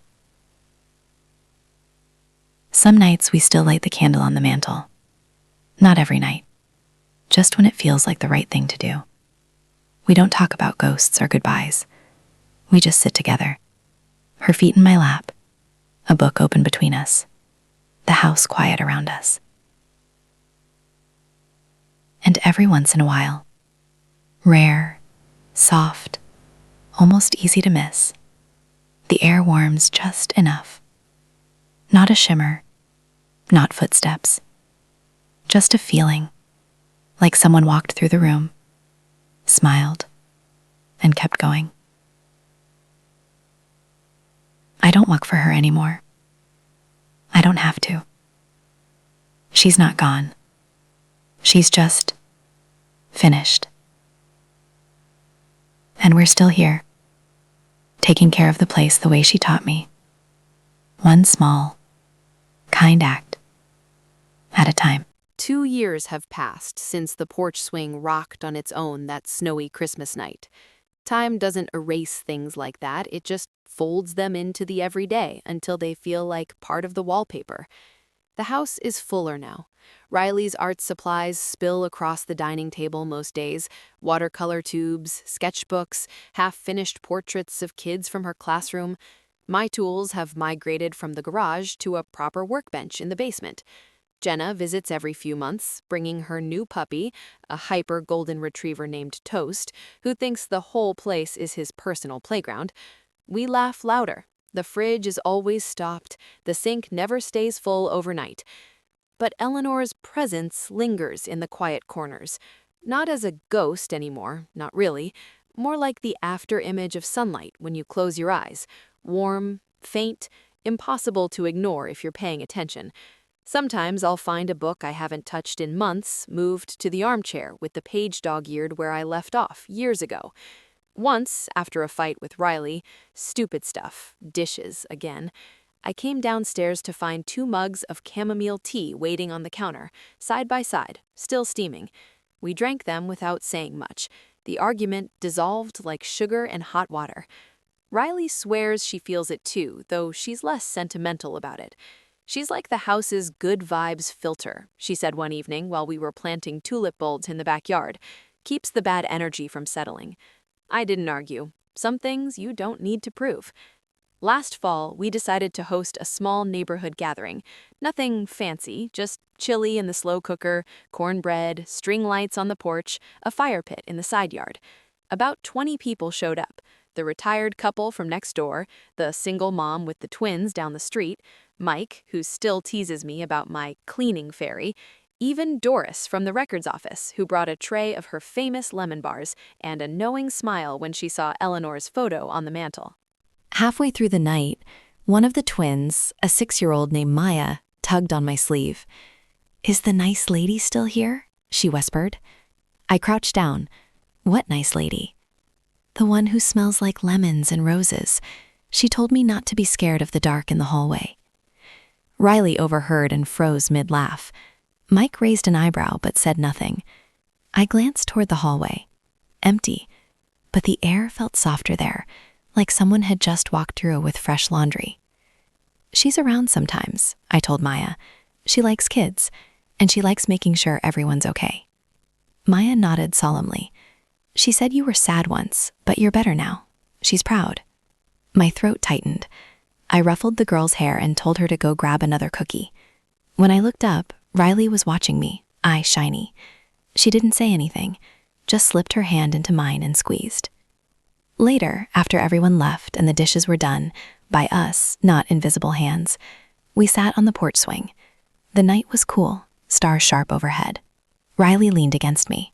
Some nights we still light the candle on the mantel. Not every night, just when it feels like the right thing to do. We don't talk about ghosts or goodbyes. We just sit together, her feet in my lap, a book open between us, the house quiet around us. And every once in a while, rare, soft, almost easy to miss, the air warms just enough. Not a shimmer, not footsteps, just a feeling, like someone walked through the room, smiled, and kept going. I don't look for her anymore. I don't have to. She's not gone. She's just finished. And we're still here, taking care of the place the way she taught me. One small, kind act at a time. 2 years have passed since the porch swing rocked on its own that snowy Christmas night. Time doesn't erase things like that, it just folds them into the everyday until they feel like part of the wallpaper. The house is fuller now. Riley's art supplies spill across the dining table most days: watercolor tubes, sketchbooks, half-finished portraits of kids from her classroom. My tools have migrated from the garage to a proper workbench in the basement. Jenna visits every few months, bringing her new puppy, a hyper golden retriever named Toast, who thinks the whole place is his personal playground. We laugh louder. The fridge is always stopped. The sink never stays full overnight. But Eleanor's presence lingers in the quiet corners. Not as a ghost anymore, not really. More like the after-image of sunlight when you close your eyes. Warm, faint, impossible to ignore if you're paying attention. Sometimes I'll find a book I haven't touched in months, moved to the armchair with the page dog-eared where I left off years ago. Once, after a fight with Riley, stupid stuff, dishes again, I came downstairs to find 2 mugs of chamomile tea waiting on the counter, side by side, still steaming. We drank them without saying much. The argument dissolved like sugar and hot water. Riley swears she feels it too, though she's less sentimental about it. She's like the house's good vibes filter, she said one evening while we were planting tulip bulbs in the backyard. Keeps the bad energy from settling. I didn't argue. Some things you don't need to prove. Last fall, we decided to host a small neighborhood gathering. Nothing fancy, just chili in the slow cooker, cornbread, string lights on the porch, a fire pit in the side yard. About 20 people showed up. The retired couple from next door, the single mom with the twins down the street, Mike, who still teases me about my cleaning fairy, even Doris from the records office, who brought a tray of her famous lemon bars and a knowing smile when she saw Eleanor's photo on the mantel. Halfway through the night, one of the twins, a 6-year-old named Maya, tugged on my sleeve. "Is the nice lady still here?" she whispered. I crouched down. "What nice lady?" "The one who smells like lemons and roses. She told me not to be scared of the dark in the hallway." Riley overheard and froze mid-laugh. Mike raised an eyebrow but said nothing. I glanced toward the hallway. Empty, but the air felt softer there, like someone had just walked through with fresh laundry. "She's around sometimes," I told Maya. "She likes kids, and she likes making sure everyone's okay." Maya nodded solemnly. "She said you were sad once, but you're better now. She's proud." My throat tightened. I ruffled the girl's hair and told her to go grab another cookie. When I looked up, Riley was watching me, eye shiny. She didn't say anything, just slipped her hand into mine and squeezed. Later, after everyone left and the dishes were done, by us, not invisible hands, we sat on the porch swing. The night was cool, stars sharp overhead. Riley leaned against me.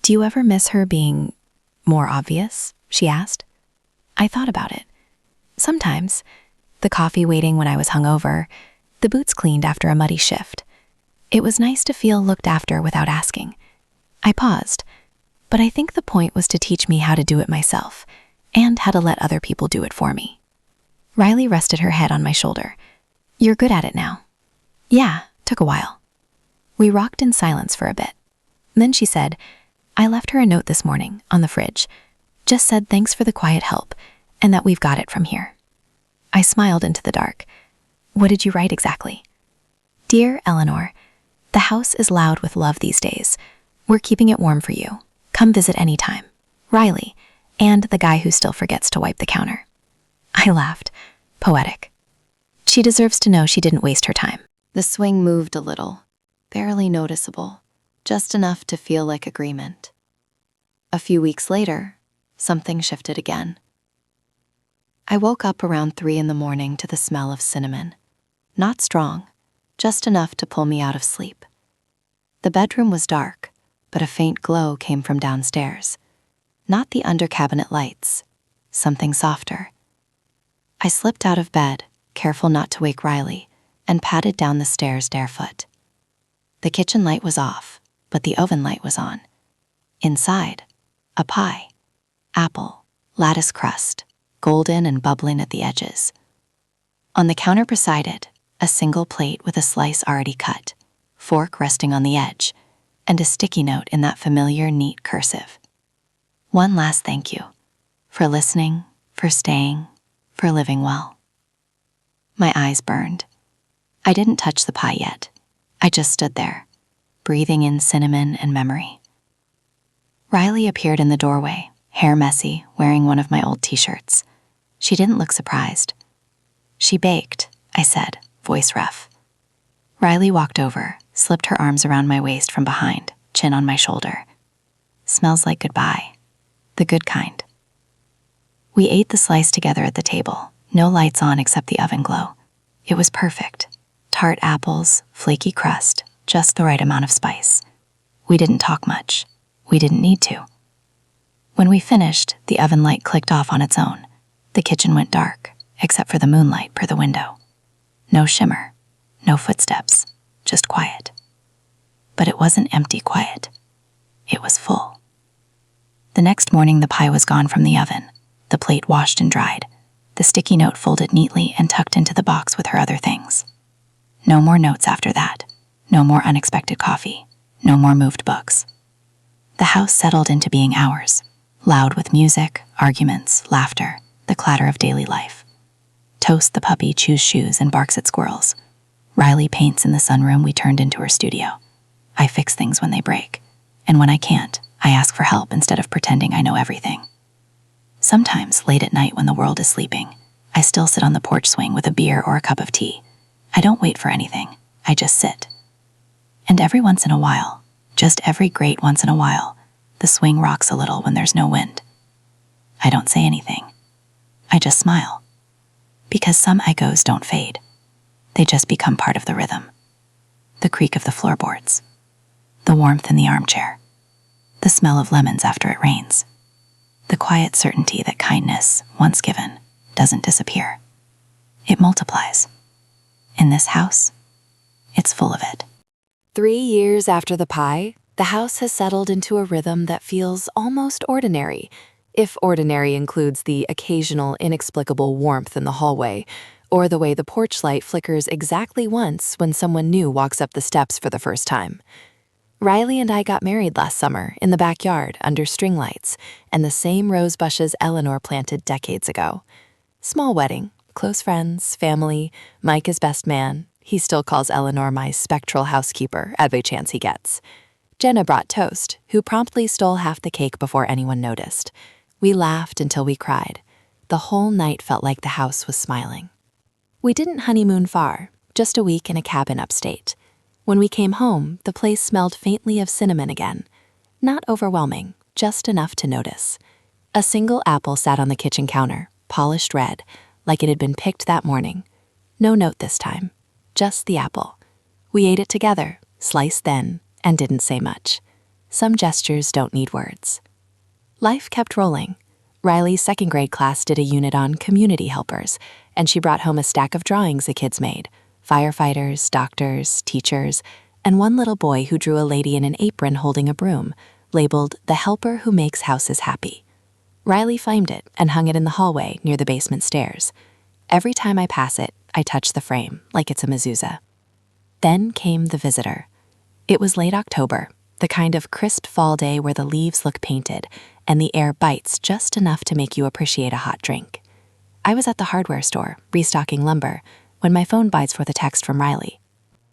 "Do you ever miss her being more obvious?" she asked. I thought about it. Sometimes. The coffee waiting when I was hungover, the boots cleaned after a muddy shift. It was nice to feel looked after without asking. I paused, but I think the point was to teach me how to do it myself, and how to let other people do it for me. Riley rested her head on my shoulder. "You're good at it now." "Yeah, took a while." We rocked in silence for a bit. Then she said, "I left her a note this morning, on the fridge. Just said thanks for the quiet help, and that we've got it from here." I smiled into the dark. "What did you write exactly?" "Dear Eleanor, the house is loud with love these days. We're keeping it warm for you. Come visit anytime. Riley, and the guy who still forgets to wipe the counter." I laughed. Poetic. She deserves to know she didn't waste her time. The swing moved a little, barely noticeable, just enough to feel like agreement. A few weeks later, something shifted again. I woke up around 3 in the morning to the smell of cinnamon. Not strong, just enough to pull me out of sleep. The bedroom was dark, but a faint glow came from downstairs. Not the under-cabinet lights, something softer. I slipped out of bed, careful not to wake Riley, and padded down the stairs barefoot. The kitchen light was off, but the oven light was on. Inside, a pie. Apple, lattice crust, golden and bubbling at the edges. On the counter beside it, a single plate with a slice already cut, fork resting on the edge, and a sticky note in that familiar, neat cursive. One last thank you. For listening, for staying, for living well. My eyes burned. I didn't touch the pie yet. I just stood there, breathing in cinnamon and memory. Riley appeared in the doorway, hair messy, wearing one of my old t-shirts. She didn't look surprised. "She baked," I said, voice rough. Riley walked over, slipped her arms around my waist from behind, chin on my shoulder. "Smells like goodbye. The good kind." We ate the slice together at the table, no lights on except the oven glow. It was perfect. Tart apples, flaky crust, just the right amount of spice. We didn't talk much. We didn't need to. When we finished, the oven light clicked off on its own. The kitchen went dark, except for the moonlight per the window. No shimmer, no footsteps, just quiet. But it wasn't empty quiet. It was full. The next morning, the pie was gone from the oven, the plate washed and dried, the sticky note folded neatly and tucked into the box with her other things. No more notes after that. No more unexpected coffee. No more moved books. The house settled into being ours, loud with music, arguments, laughter, the clatter of daily life. Toast the puppy chews shoes and barks at squirrels. Riley paints in the sunroom we turned into her studio. I fix things when they break, and when I can't, I ask for help instead of pretending I know everything. Sometimes, late at night when the world is sleeping, I still sit on the porch swing with a beer or a cup of tea. I don't wait for anything, I just sit. And every once in a while, just every great once in a while, the swing rocks a little when there's no wind. I don't say anything. I just smile. Because some echoes don't fade. They just become part of the rhythm. The creak of the floorboards. The warmth in the armchair. The smell of lemons after it rains. The quiet certainty that kindness, once given, doesn't disappear. It multiplies. In this house, it's full of it. 3 years after the pie, the house has settled into a rhythm that feels almost ordinary, if ordinary includes the occasional inexplicable warmth in the hallway, or the way the porch light flickers exactly once when someone new walks up the steps for the first time. Riley and I got married last summer in the backyard under string lights and the same rose bushes Eleanor planted decades ago. Small wedding, close friends, family, Mike is best man. He still calls Eleanor my spectral housekeeper every chance he gets. Jenna brought toast, who promptly stole half the cake before anyone noticed. We laughed until we cried. The whole night felt like the house was smiling. We didn't honeymoon far, just a week in a cabin upstate. When we came home, the place smelled faintly of cinnamon again. Not overwhelming, just enough to notice. A single apple sat on the kitchen counter, polished red, like it had been picked that morning. No note this time, just the apple. We ate it together, sliced thin, and didn't say much. Some gestures don't need words. Life kept rolling. Riley's second grade class did a unit on community helpers, and she brought home a stack of drawings the kids made. Firefighters, doctors, teachers, and one little boy who drew a lady in an apron holding a broom, labeled "The Helper Who Makes Houses Happy." Riley framed it and hung it in the hallway near the basement stairs. Every time I pass it, I touch the frame like it's a mezuzah. Then came the visitor. It was late October, the kind of crisp fall day where the leaves look painted and the air bites just enough to make you appreciate a hot drink. I was at the hardware store, restocking lumber, when my phone bites forth a text from Riley.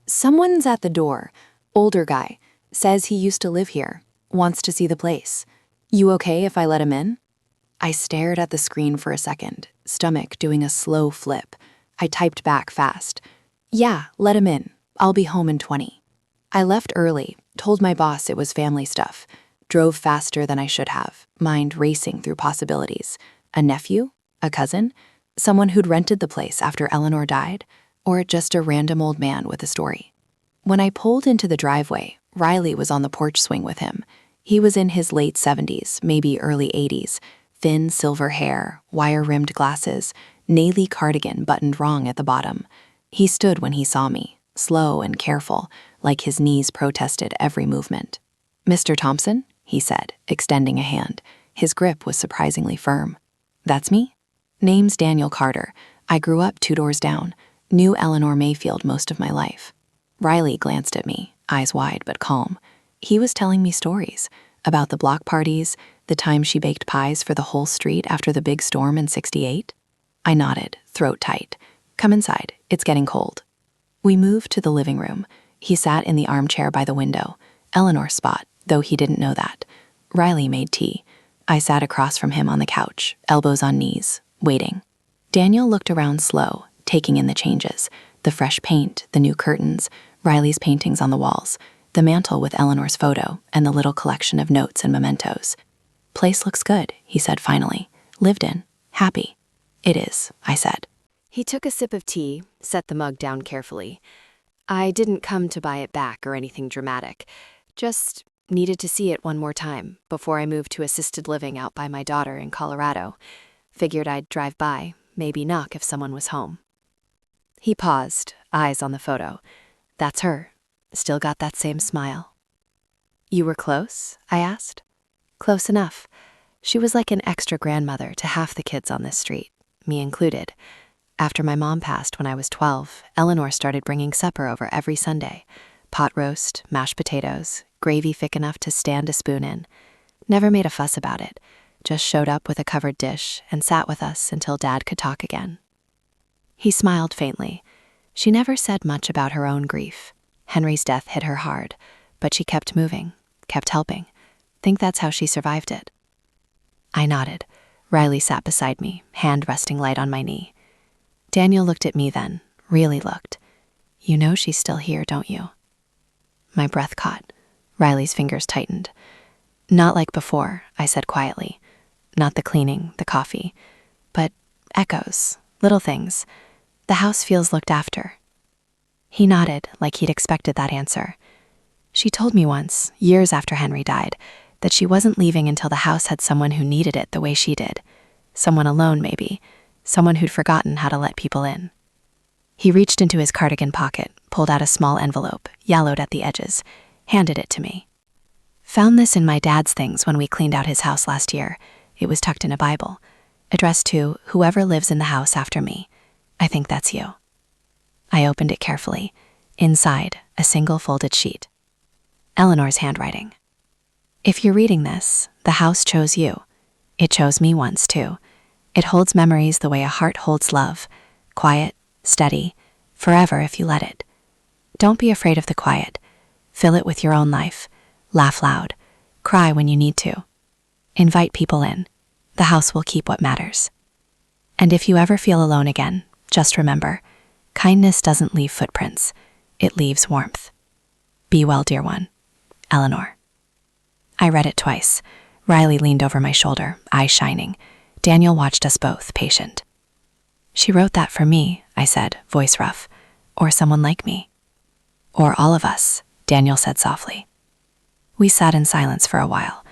"Someone's at the door. Older guy. Says he used to live here. Wants to see the place. You okay if I let him in?" I stared at the screen for a second, stomach doing a slow flip. I typed back fast. "Yeah, let him in. I'll be home in 20. I left early, told my boss it was family stuff, drove faster than I should have, mind racing through possibilities. A nephew? A cousin? Someone who'd rented the place after Eleanor died? Or just a random old man with a story? When I pulled into the driveway, Riley was on the porch swing with him. He was in his late 70s, maybe early 80s, thin silver hair, wire-rimmed glasses, navy cardigan buttoned wrong at the bottom. He stood when he saw me, slow and careful, like his knees protested every movement. "Mr. Thompson?" he said, extending a hand. His grip was surprisingly firm. "That's me?" Name's Daniel Carter. I grew up 2 doors down. Knew Eleanor Mayfield most of my life. Riley glanced at me, eyes wide but calm. He was telling me stories about the block parties, the time she baked pies for the whole street after the big storm in '68. I nodded, throat tight. Come inside, it's getting cold. We moved to the living room. He sat in the armchair by the window, Eleanor's spot, though he didn't know that. Riley made tea. I sat across from him on the couch, elbows on knees, waiting. Daniel looked around slow, taking in the changes, the fresh paint, the new curtains, Riley's paintings on the walls, the mantel with Eleanor's photo, and the little collection of notes and mementos. Place looks good, he said finally. Lived in. Happy. It is, I said. He took a sip of tea, set the mug down carefully. I didn't come to buy it back or anything dramatic. Just needed to see it one more time before I moved to assisted living out by my daughter in Colorado. Figured I'd drive by, maybe knock if someone was home. He paused, eyes on the photo. That's her. Still got that same smile. You were close? I asked. Close enough. She was like an extra grandmother to half the kids on this street, me included. After my mom passed when I was 12, Eleanor started bringing supper over every Sunday. Pot roast, mashed potatoes, gravy thick enough to stand a spoon in. Never made a fuss about it. Just showed up with a covered dish and sat with us until Dad could talk again. He smiled faintly. She never said much about her own grief. Henry's death hit her hard, but she kept moving, kept helping. Think that's how she survived it. I nodded. Riley sat beside me, hand resting light on my knee. Daniel looked at me then, really looked. You know she's still here, don't you? My breath caught. Riley's fingers tightened. Not like before, I said quietly. Not the cleaning, the coffee, but echoes, little things. The house feels looked after. He nodded like he'd expected that answer. She told me once, years after Henry died, that she wasn't leaving until the house had someone who needed it the way she did. Someone alone, maybe. Someone who'd forgotten how to let people in. He reached into his cardigan pocket, pulled out a small envelope, yellowed at the edges, handed it to me. Found this in my dad's things when we cleaned out his house last year. It was tucked in a Bible, addressed to whoever lives in the house after me. I think that's you. I opened it carefully. Inside, a single folded sheet. Eleanor's handwriting. If you're reading this, the house chose you. It chose me once, too. It holds memories the way a heart holds love. Quiet, steady, forever if you let it. Don't be afraid of the quiet. Fill it with your own life. Laugh loud. Cry when you need to. Invite people in. The house will keep what matters. And if you ever feel alone again, just remember, kindness doesn't leave footprints. It leaves warmth. Be well, dear one. Eleanor. I read it twice. Riley leaned over my shoulder, eyes shining. Daniel watched us both, patient. She wrote that for me, I said, voice rough. Or someone like me. Or all of us, Daniel said softly. We sat in silence for a while.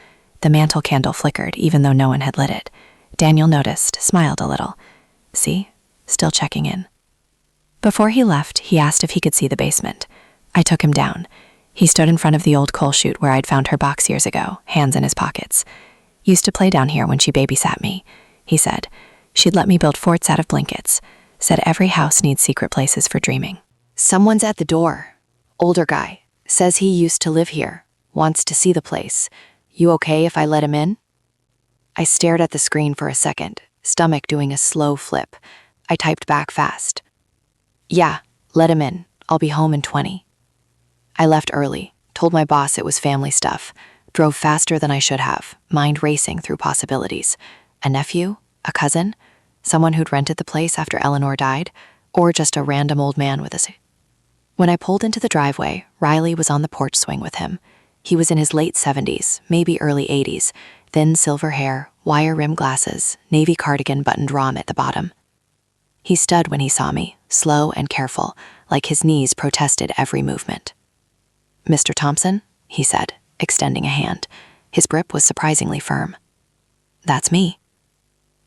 The mantel candle flickered, even though no one had lit it. Daniel noticed, smiled a little. See? Still checking in. Before he left, he asked if he could see the basement. I took him down. He stood in front of the old coal chute where I'd found her box years ago, hands in his pockets. Used to play down here when she babysat me, he said. She'd let me build forts out of blankets. Said every house needs secret places for dreaming. Someone's at the door. Older guy. Says he used to live here. Wants to see the place. You okay if I let him in? I stared at the screen for a second, stomach doing a slow flip. I typed back fast. Yeah, let him in. I'll be home in 20. I left early, told my boss it was family stuff, drove faster than I should have, mind racing through possibilities. A nephew? A cousin? Someone who'd rented the place after Eleanor died? Or just a random old man with a... When I pulled into the driveway, Riley was on the porch swing with him. He was in his late 70s, maybe early 80s, thin silver hair, wire-rimmed glasses, navy cardigan buttoned rom at the bottom. He stood when he saw me, slow and careful, like his knees protested every movement. Mr. Thompson, he said, extending a hand. His grip was surprisingly firm. That's me.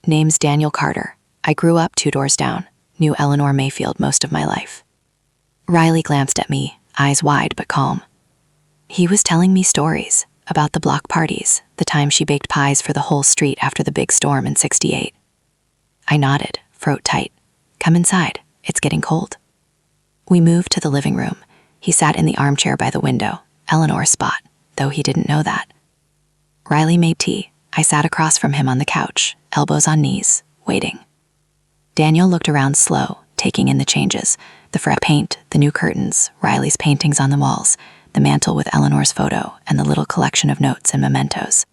Name's Daniel Carter. I grew up 2 doors down, knew Eleanor Mayfield most of my life. Riley glanced at me, eyes wide but calm. He was telling me stories about the block parties, the time she baked pies for the whole street after the big storm in '68. I nodded, throat tight. Come inside. It's getting cold. We moved to the living room. He sat in the armchair by the window, Eleanor's spot, though he didn't know that. Riley made tea. I sat across from him on the couch, elbows on knees, waiting. Daniel looked around slow, taking in the changes, the fresh paint, the new curtains, Riley's paintings on the walls, the mantel with Eleanor's photo, and the little collection of notes and mementos.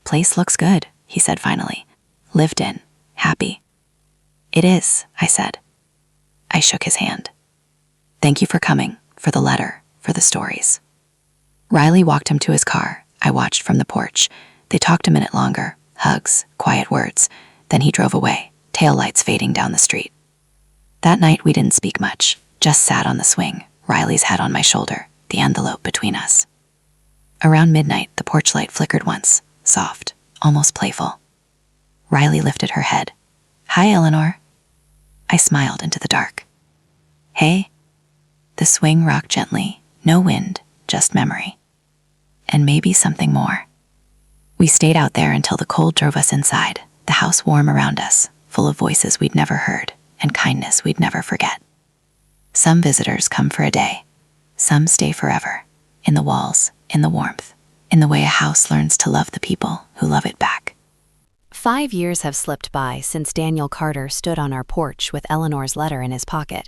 Place looks good, he said finally. Lived in, happy. It is, I said. I shook his hand. Thank you for coming, for the letter, for the stories. Riley walked him to his car. I watched from the porch. They talked a minute longer, hugs, quiet words. Then he drove away, taillights fading down the street. That night we didn't speak much, just sat on the swing, Riley's head on my shoulder, the envelope between us. Around midnight, the porch light flickered once, soft, almost playful. Riley lifted her head. Hi, Eleanor. I smiled into the dark. Hey? The swing rocked gently, no wind, just memory. And maybe something more. We stayed out there until the cold drove us inside, the house warm around us, full of voices we'd never heard and kindness we'd never forget. Some visitors come for a day. Some stay forever, in the walls, in the warmth, in the way a house learns to love the people who love it back. 5 years have slipped by since Daniel Carter stood on our porch with Eleanor's letter in his pocket.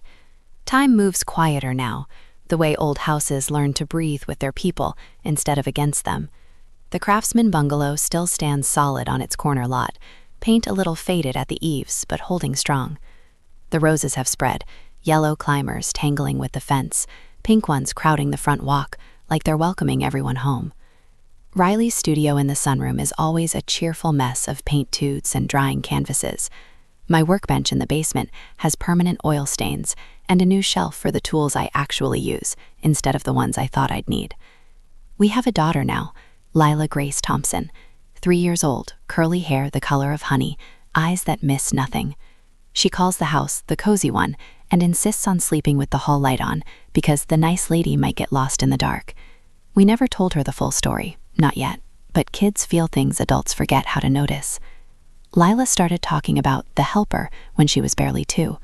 Time moves quieter now, the way old houses learn to breathe with their people instead of against them. The Craftsman bungalow still stands solid on its corner lot, paint a little faded at the eaves but holding strong. The roses have spread, yellow climbers tangling with the fence, pink ones crowding the front walk like they're welcoming everyone home. Riley's studio in the sunroom is always a cheerful mess of paint tubes and drying canvases. My workbench in the basement has permanent oil stains and a new shelf for the tools I actually use instead of the ones I thought I'd need. We have a daughter now, Lila Grace Thompson, 3 years old, curly hair the color of honey, eyes that miss nothing. She calls the house the cozy one and insists on sleeping with the hall light on because the nice lady might get lost in the dark. We never told her the full story, not yet, but kids feel things adults forget how to notice. Lila started talking about the helper when she was barely 2.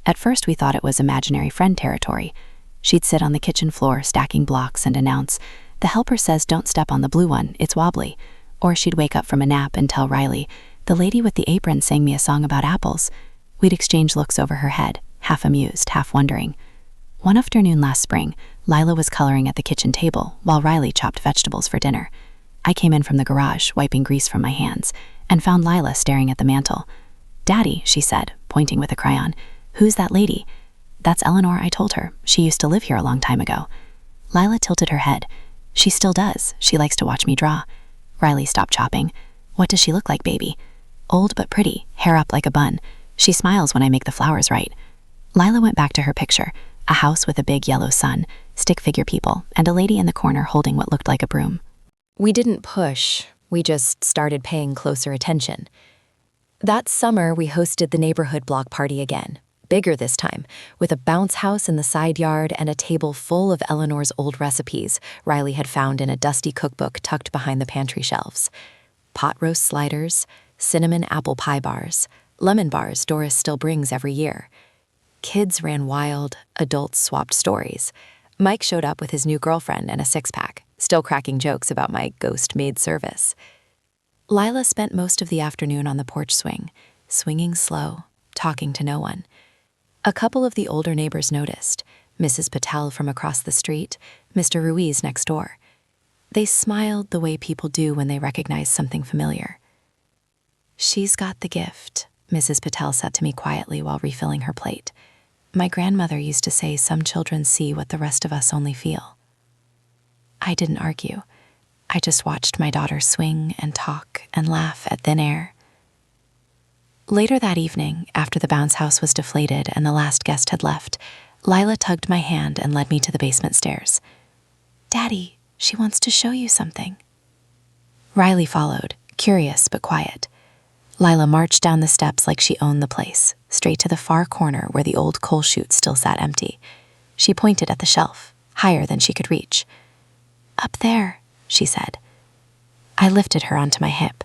At first we thought it was imaginary friend territory. She'd sit on the kitchen floor stacking blocks and announce, "The helper says don't step on the blue one, it's wobbly." Or she'd wake up from a nap and tell Riley, "The lady with the apron sang me a song about apples." We'd exchange looks over her head, half amused, half wondering. One afternoon last spring, Lila was coloring at the kitchen table while Riley chopped vegetables for dinner. I came in from the garage, wiping grease from my hands, and found Lila staring at the mantel. "Daddy," she said, pointing with a crayon, "who's that lady?" "That's Eleanor," I told her. "She used to live here a long time ago." Lila tilted her head. "She still does. She likes to watch me draw." Riley stopped chopping. "What does she look like, baby?" "Old but pretty, hair up like a bun. She smiles when I make the flowers right." Lila went back to her picture, a house with a big yellow sun, stick figure people, and a lady in the corner holding what looked like a broom. We didn't push, we just started paying closer attention. That summer, we hosted the neighborhood block party again, bigger this time, with a bounce house in the side yard and a table full of Eleanor's old recipes Riley had found in a dusty cookbook tucked behind the pantry shelves. Pot roast sliders, cinnamon apple pie bars, lemon bars Doris still brings every year. Kids ran wild, adults swapped stories. Mike showed up with his new girlfriend and a six-pack, still cracking jokes about my ghost maid service. Lila spent most of the afternoon on the porch swing, swinging slow, talking to no one. A couple of the older neighbors noticed, Mrs. Patel from across the street, Mr. Ruiz next door. They smiled the way people do when they recognize something familiar. "She's got the gift," Mrs. Patel said to me quietly while refilling her plate. "My grandmother used to say some children see what the rest of us only feel." I didn't argue. I just watched my daughter swing and talk and laugh at thin air. Later that evening, after the bounce house was deflated and the last guest had left, Lila tugged my hand and led me to the basement stairs. "Daddy, she wants to show you something." Riley followed, curious but quiet. Lila marched down the steps like she owned the place, straight to the far corner where the old coal chute still sat empty. She pointed at the shelf, higher than she could reach. "Up there," she said. I lifted her onto my hip.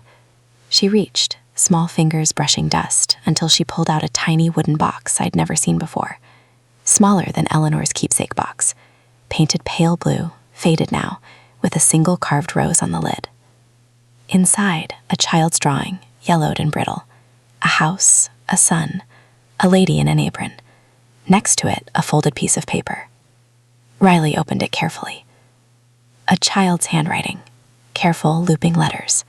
She reached, small fingers brushing dust until she pulled out a tiny wooden box I'd never seen before, smaller than Eleanor's keepsake box, painted pale blue, faded now, with a single carved rose on the lid. Inside, a child's drawing, yellowed and brittle. A house, a sun, a lady in an apron. Next to it, a folded piece of paper. Riley opened it carefully. A child's handwriting, careful, looping letters.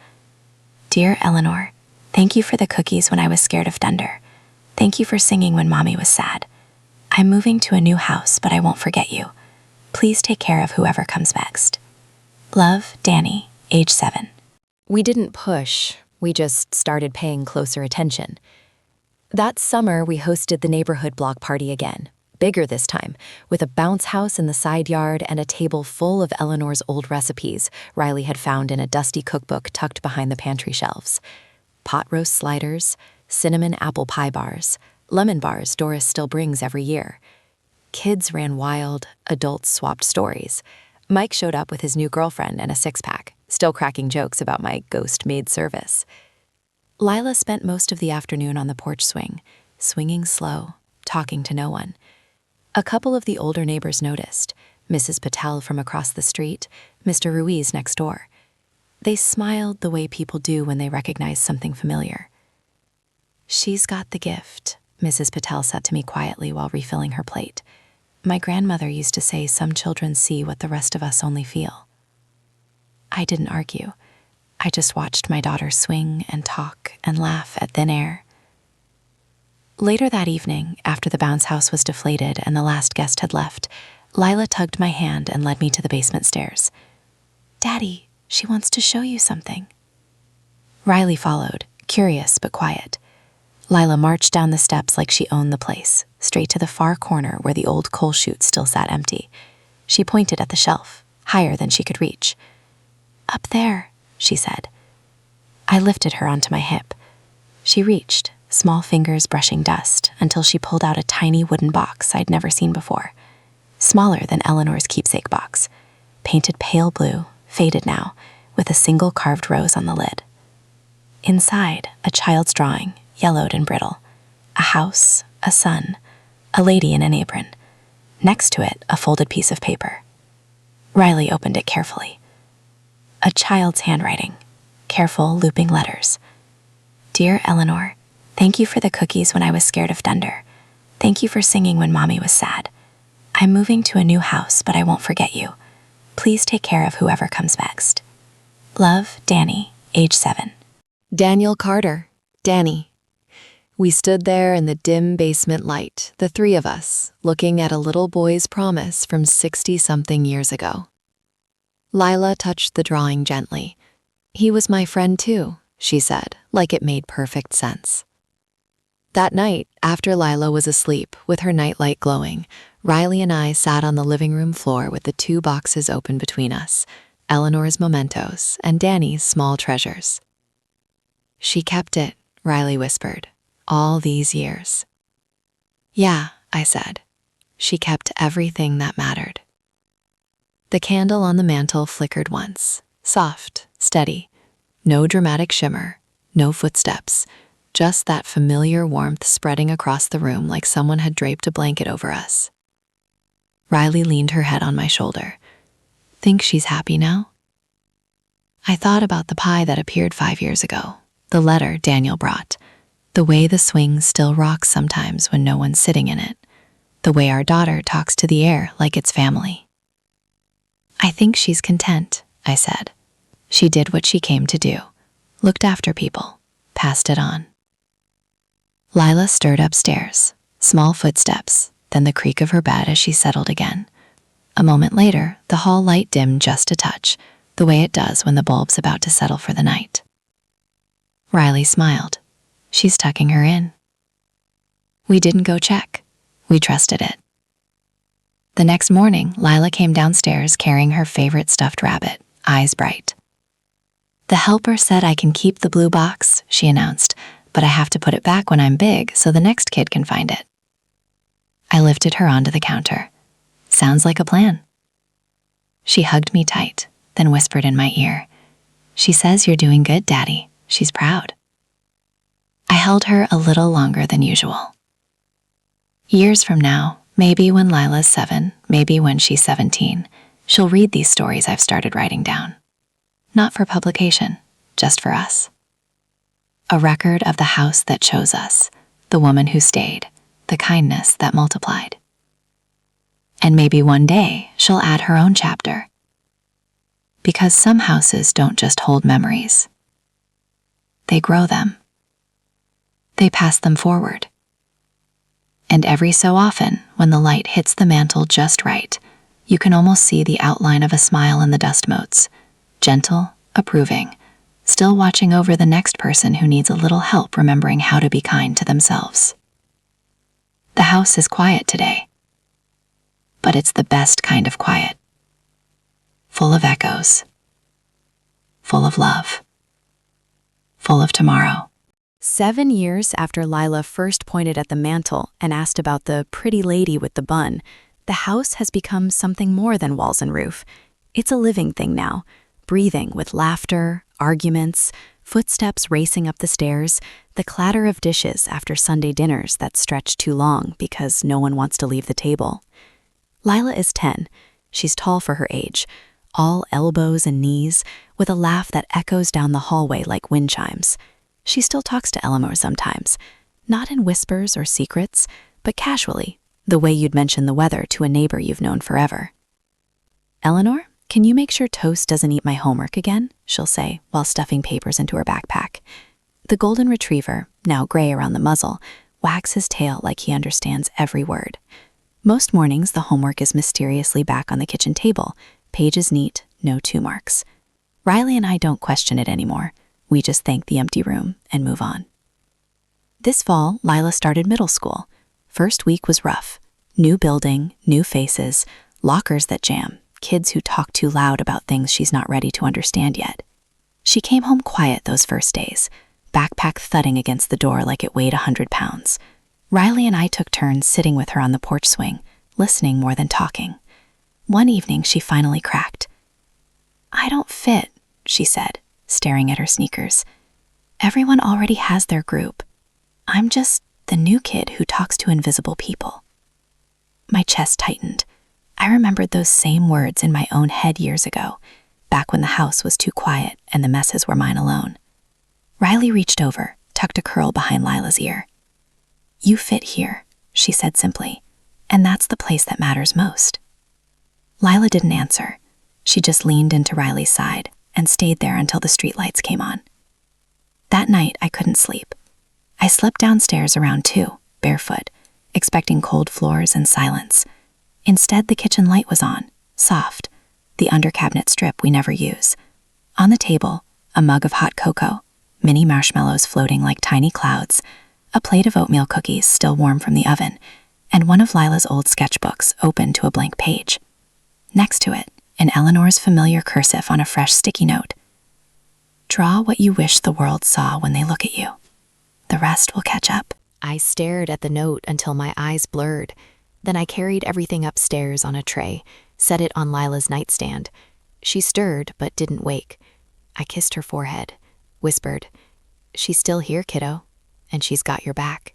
Dear Eleanor, thank you for the cookies when I was scared of thunder. Thank you for singing when Mommy was sad. I'm moving to a new house, but I won't forget you. Please take care of whoever comes next. Love, Danny, age 7. We didn't push, we just started paying closer attention. That summer, we hosted the neighborhood block party again, bigger this time, with a bounce house in the side yard and a table full of Eleanor's old recipes Riley had found in a dusty cookbook tucked behind the pantry shelves. Pot roast sliders, cinnamon apple pie bars, lemon bars Doris still brings every year. Kids ran wild, adults swapped stories. Mike showed up with his new girlfriend and a six-pack, still cracking jokes about my ghost maid service. Lila spent most of the afternoon on the porch swing, swinging slow, talking to no one. A couple of the older neighbors noticed, Mrs. Patel from across the street, Mr. Ruiz next door. They smiled the way people do when they recognize something familiar. She's got the gift, Mrs. Patel said to me quietly while refilling her plate. My grandmother used to say some children see what the rest of us only feel. I didn't argue. I just watched my daughter swing and talk and laugh at thin air. Later that evening, after the bounce house was deflated and the last guest had left, Lila tugged my hand and led me to the basement stairs. Daddy, she wants to show you something. Riley followed, curious but quiet. Lila marched down the steps like she owned the place, straight to the far corner where the old coal chute still sat empty. She pointed at the shelf, higher than she could reach. Up there, she said. I lifted her onto my hip. She reached, small fingers brushing dust, until she pulled out a tiny wooden box I'd never seen before, smaller than Eleanor's keepsake box, painted pale blue, faded now, with a single carved rose on the lid. Inside, a child's drawing, yellowed and brittle. A house, a sun, a lady in an apron. Next to it, a folded piece of paper. Riley opened it carefully. A child's handwriting, careful, looping letters. Dear Eleanor, thank you for the cookies when I was scared of thunder. Thank you for singing when Mommy was sad. I'm moving to a new house, but I won't forget you. Please take care of whoever comes next. Love, Danny, age 7. Daniel Carter, Danny. We stood there in the dim basement light, the three of us, looking at a little boy's promise from 60-something years ago. Lila touched the drawing gently. He was my friend too, she said, like it made perfect sense. That night, after Lila was asleep, with her nightlight glowing, Riley and I sat on the living room floor with the 2 boxes open between us, Eleanor's mementos and Danny's small treasures. She kept it, Riley whispered, all these years. Yeah, I said. She kept everything that mattered. The candle on the mantel flickered once, soft, steady. No dramatic shimmer, no footsteps, just that familiar warmth spreading across the room like someone had draped a blanket over us. Riley leaned her head on my shoulder. Think she's happy now? I thought about the pie that appeared 5 years ago, the letter Daniel brought, the way the swing still rocks sometimes when no one's sitting in it, the way our daughter talks to the air like it's family. I think she's content, I said. She did what she came to do, looked after people, passed it on. Lila stirred upstairs, small footsteps, then the creak of her bed as she settled again. A moment later, the hall light dimmed just a touch, the way it does when the bulb's about to settle for the night. Riley smiled. She's tucking her in. We didn't go check. We trusted it. The next morning, Lila came downstairs carrying her favorite stuffed rabbit, eyes bright. The helper said I can keep the blue box, she announced, but I have to put it back when I'm big so the next kid can find it. I lifted her onto the counter. Sounds like a plan. She hugged me tight, then whispered in my ear. She says you're doing good, Daddy. She's proud. I held her a little longer than usual. Years from now, maybe when Lila's 7, maybe when she's 17, she'll read these stories I've started writing down. Not for publication, just for us. A record of the house that chose us, the woman who stayed, the kindness that multiplied. And maybe one day she'll add her own chapter. Because some houses don't just hold memories. They grow them. They pass them forward. And every so often, when the light hits the mantel just right, you can almost see the outline of a smile in the dust motes, gentle, approving, still watching over the next person who needs a little help remembering how to be kind to themselves. The house is quiet today, but it's the best kind of quiet. Full of echoes, full of love, full of tomorrow. 7 years after Lila first pointed at the mantel and asked about the pretty lady with the bun, the house has become something more than walls and roof. It's a living thing now, breathing with laughter, arguments, footsteps racing up the stairs, the clatter of dishes after Sunday dinners that stretch too long because no one wants to leave the table. Lila is 10. She's tall for her age, all elbows and knees, with a laugh that echoes down the hallway like wind chimes. She still talks to Eleanor sometimes, not in whispers or secrets, but casually, the way you'd mention the weather to a neighbor you've known forever. "Eleanor, can you make sure Toast doesn't eat my homework again?" she'll say while stuffing papers into her backpack. The golden retriever, now gray around the muzzle, wags his tail like he understands every word. Most mornings, the homework is mysteriously back on the kitchen table, pages neat, no 2 marks. Riley and I don't question it anymore. We just thank the empty room and move on. This fall, Lila started middle school. First week was rough. New building, new faces, lockers that jam, kids who talk too loud about things she's not ready to understand yet. She came home quiet those first days, backpack thudding against the door like it weighed 100 pounds. Riley and I took turns sitting with her on the porch swing, listening more than talking. One evening, she finally cracked. "I don't fit," she said, staring at her sneakers. "Everyone already has their group. I'm just the new kid who talks to invisible people." My chest tightened. I remembered those same words in my own head years ago, back when the house was too quiet and the messes were mine alone. Riley reached over, tucked a curl behind Lila's ear. "You fit here," she said simply, "and that's the place that matters most." Lila didn't answer. She just leaned into Riley's side and stayed there until the streetlights came on. That night, I couldn't sleep. I slipped downstairs around 2, barefoot, expecting cold floors and silence. Instead, the kitchen light was on, soft, the under-cabinet strip we never use. On the table, a mug of hot cocoa, mini marshmallows floating like tiny clouds, a plate of oatmeal cookies still warm from the oven, and one of Lila's old sketchbooks open to a blank page. Next to it, in Eleanor's familiar cursive on a fresh sticky note. "Draw what you wish the world saw when they look at you. The rest will catch up." I stared at the note until my eyes blurred. Then I carried everything upstairs on a tray, set it on Lila's nightstand. She stirred but didn't wake. I kissed her forehead, whispered, "She's still here, kiddo, and she's got your back."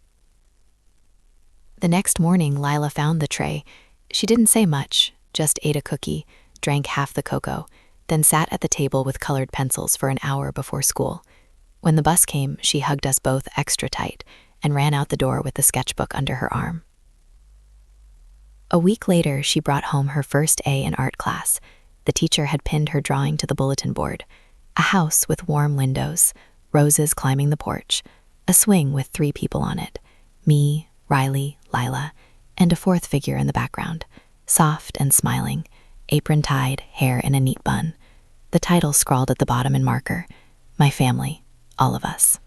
The next morning, Lila found the tray. She didn't say much, just ate a cookie, drank half the cocoa, then sat at the table with colored pencils for an hour before school. When the bus came, she hugged us both extra tight and ran out the door with the sketchbook under her arm. A week later, she brought home her first A in art class. The teacher had pinned her drawing to the bulletin board. A house with warm windows, roses climbing the porch, a swing with 3 people on it, me, Riley, Lila, and a 4th figure in the background, soft and smiling, apron tied, hair in a neat bun. The title scrawled at the bottom in marker, "My family, all of us."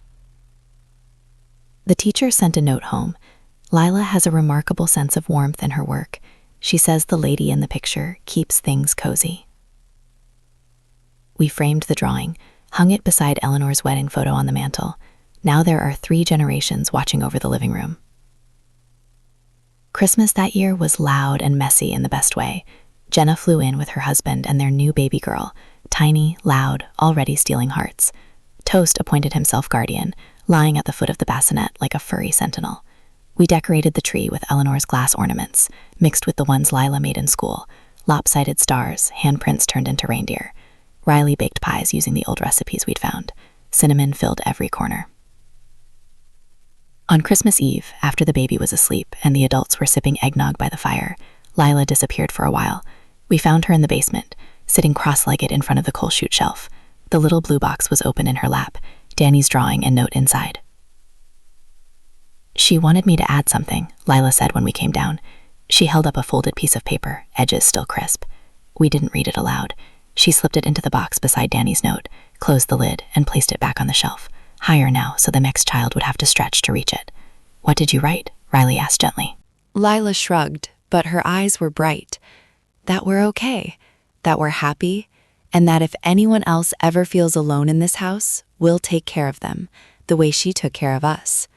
The teacher sent a note home. Lila has a remarkable sense of warmth in her work. She says the lady in the picture keeps things cozy. We framed the drawing, hung it beside Eleanor's wedding photo on the mantel. Now there are 3 generations watching over the living room. Christmas that year was loud and messy in the best way. Jenna flew in with her husband and their new baby girl, tiny, loud, already stealing hearts. Toast appointed himself guardian. lying at the foot of the bassinet like a furry sentinel. We decorated the tree with Eleanor's glass ornaments, mixed with the ones Lila made in school, lopsided stars, handprints turned into reindeer. Riley baked pies using the old recipes we'd found. Cinnamon filled every corner. On Christmas Eve, after the baby was asleep and the adults were sipping eggnog by the fire, Lila disappeared for a while. We found her in the basement, sitting cross-legged in front of the coal chute shelf. The little blue box was open in her lap, Danny's drawing and note inside. She wanted me to add something, Lila said when we came down. She held up a folded piece of paper, edges still crisp. We didn't read it aloud. She slipped it into the box beside Danny's note, closed the lid, and placed it back on the shelf, higher now so the next child would have to stretch to reach it. "What did you write?" Riley asked gently. Lila shrugged, but her eyes were bright. That we're okay, that we're happy, and that if anyone else ever feels alone in this house, we'll take care of them, the way she took care of us.